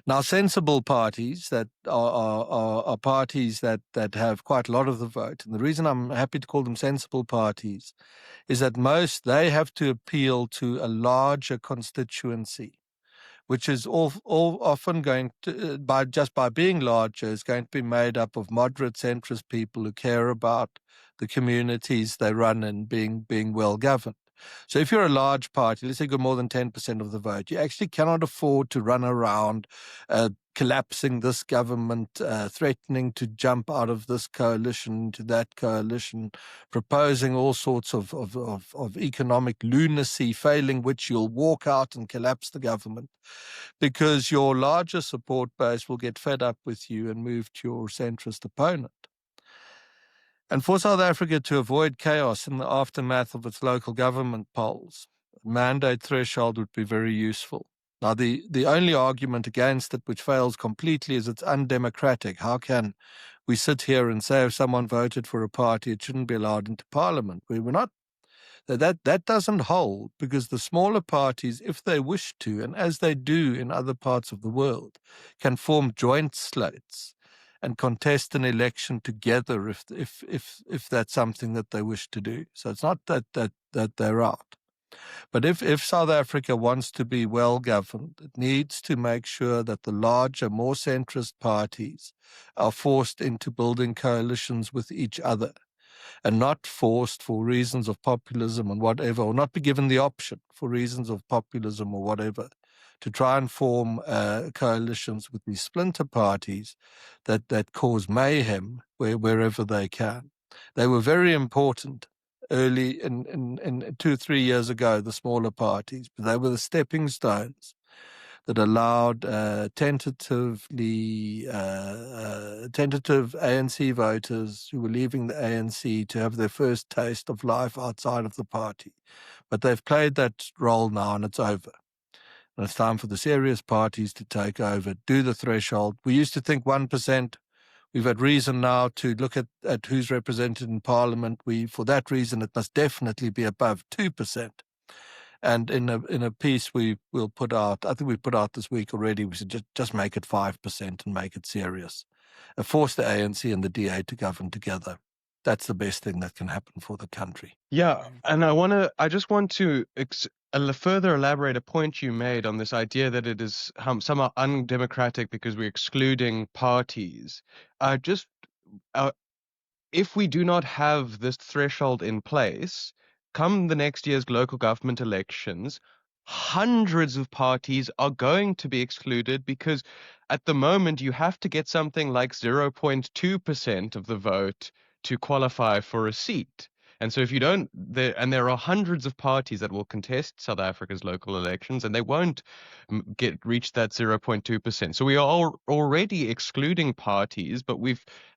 Now, sensible parties that are parties that have quite a lot of the vote, and the reason I'm happy to call them sensible parties is that they have to appeal to a larger constituency, which is often going to, by being larger, is going to be made up of moderate centrist people who care about the communities they run in being well governed. So if you're a large party, let's say you've got more than 10% of the vote, you actually cannot afford to run around collapsing this government, threatening to jump out of this coalition to that coalition, proposing all sorts of economic lunacy, failing which you'll walk out and collapse the government, because your larger support base will get fed up with you and move to your centrist opponent. And for South Africa to avoid chaos in the aftermath of its local government polls, a mandate threshold would be very useful. Now, the only argument against it, which fails completely, is it's undemocratic. How can we sit here and say if someone voted for a party, it shouldn't be allowed into parliament? We're not. That doesn't hold, because the smaller parties, if they wish to, and as they do in other parts of the world, can form joint slates and contest an election together if that's something that they wish to do. So it's not that they're out. But if South Africa wants to be well governed, it needs to make sure that the larger, more centrist parties are forced into building coalitions with each other, and not forced for reasons of populism and whatever, or not be given the option for reasons of populism or whatever, to try and form coalitions with these splinter parties that cause mayhem wherever they can. They were very important early in 2 or 3 years ago, the smaller parties, but they were the stepping stones that allowed tentative ANC voters who were leaving the ANC to have their first taste of life outside of the party. But they've played that role now, and it's over. And it's time for the serious parties to take over, do the threshold. We used to think 1%. We've had reason now to look at who's represented in Parliament. For that reason, it must definitely be above 2%. And in a piece we'll put out, I think we put out this week already, we should just make it 5% and make it serious. Force the ANC and the DA to govern together. That's the best thing that can happen for the country. Yeah, and I just want to further elaborate a point you made on this idea that it is somehow undemocratic because we're excluding parties. If we do not have this threshold in place, come the next year's local government elections, hundreds of parties are going to be excluded, because at the moment you have to get something like 0.2% of the vote to qualify for a seat. And so if you don't, there are hundreds of parties that will contest South Africa's local elections, and they won't reach that 0.2%. So we are already excluding parties, but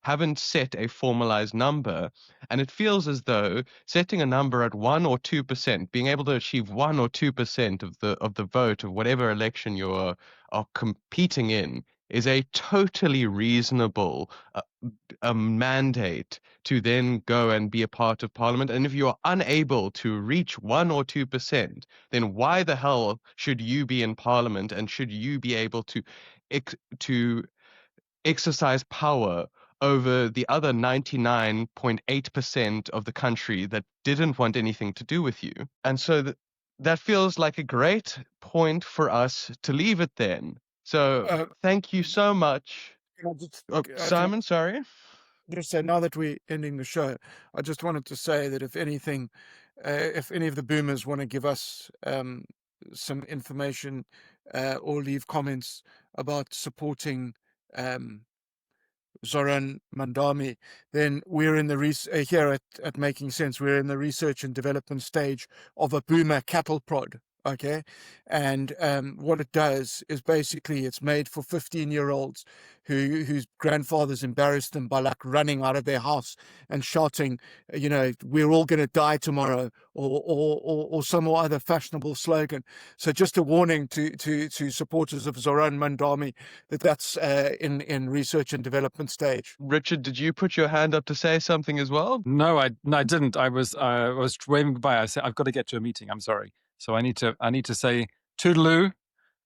haven't set a formalized number. And it feels as though setting a number at 1 or 2%, being able to achieve 1 or 2% of the vote of whatever election you are competing in, is a totally reasonable a mandate to then go and be a part of parliament. And if you are unable to reach 1 or 2%, then why the hell should you be in parliament, and should you be able to exercise power over the other 99.8% of the country that didn't want anything to do with you? And so that feels like a great point for us to leave it then. So thank you so much. Simon, sorry. Just say, now that we're ending the show, I just wanted to say that if anything, if any of the boomers want to give us some information or leave comments about supporting Zohran Mamdani, then we're in the here at Making Sense, we're in the research and development stage of a boomer cattle prod. Okay, and what it does is basically it's made for 15-year-olds whose grandfathers embarrassed them by like running out of their house and shouting, you know, we're all going to die tomorrow, or some other fashionable slogan. So just a warning to supporters of Zohran Mamdani that's in research and development stage. Richard, did you put your hand up to say something as well? No, I didn't. I was waving goodbye. I said I've got to get to a meeting. I'm sorry. So I need to say toodaloo,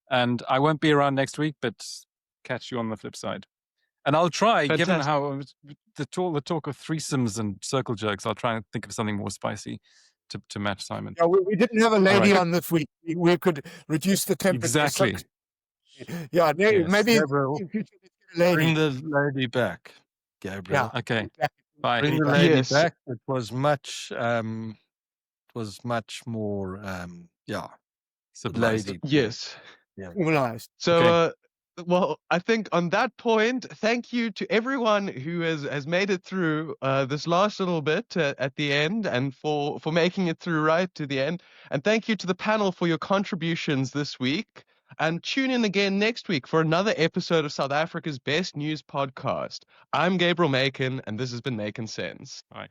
and I won't be around next week, but catch you on the flip side. And I'll try, Fantastic. given how the talk of threesomes and circle jerks, I'll try and think of something more spicy to match Simon. Yeah, we didn't have a lady on this week. We could reduce the temperature. Exactly. Yeah, Yes. Maybe Bring the lady back, Gabriel. Yeah. Okay. Bye. Bring the lady Yes. back. It was much more Civilized. lady. Yes. Formalized. So, Okay. well, I think on that point, thank you to everyone who has made it through this last little bit at the end, and for making it through right to the end. And thank you to the panel for your contributions this week. And tune in again next week for another episode of South Africa's Best News Podcast. I'm Gabriel Makin, and this has been Makin Sense. Bye.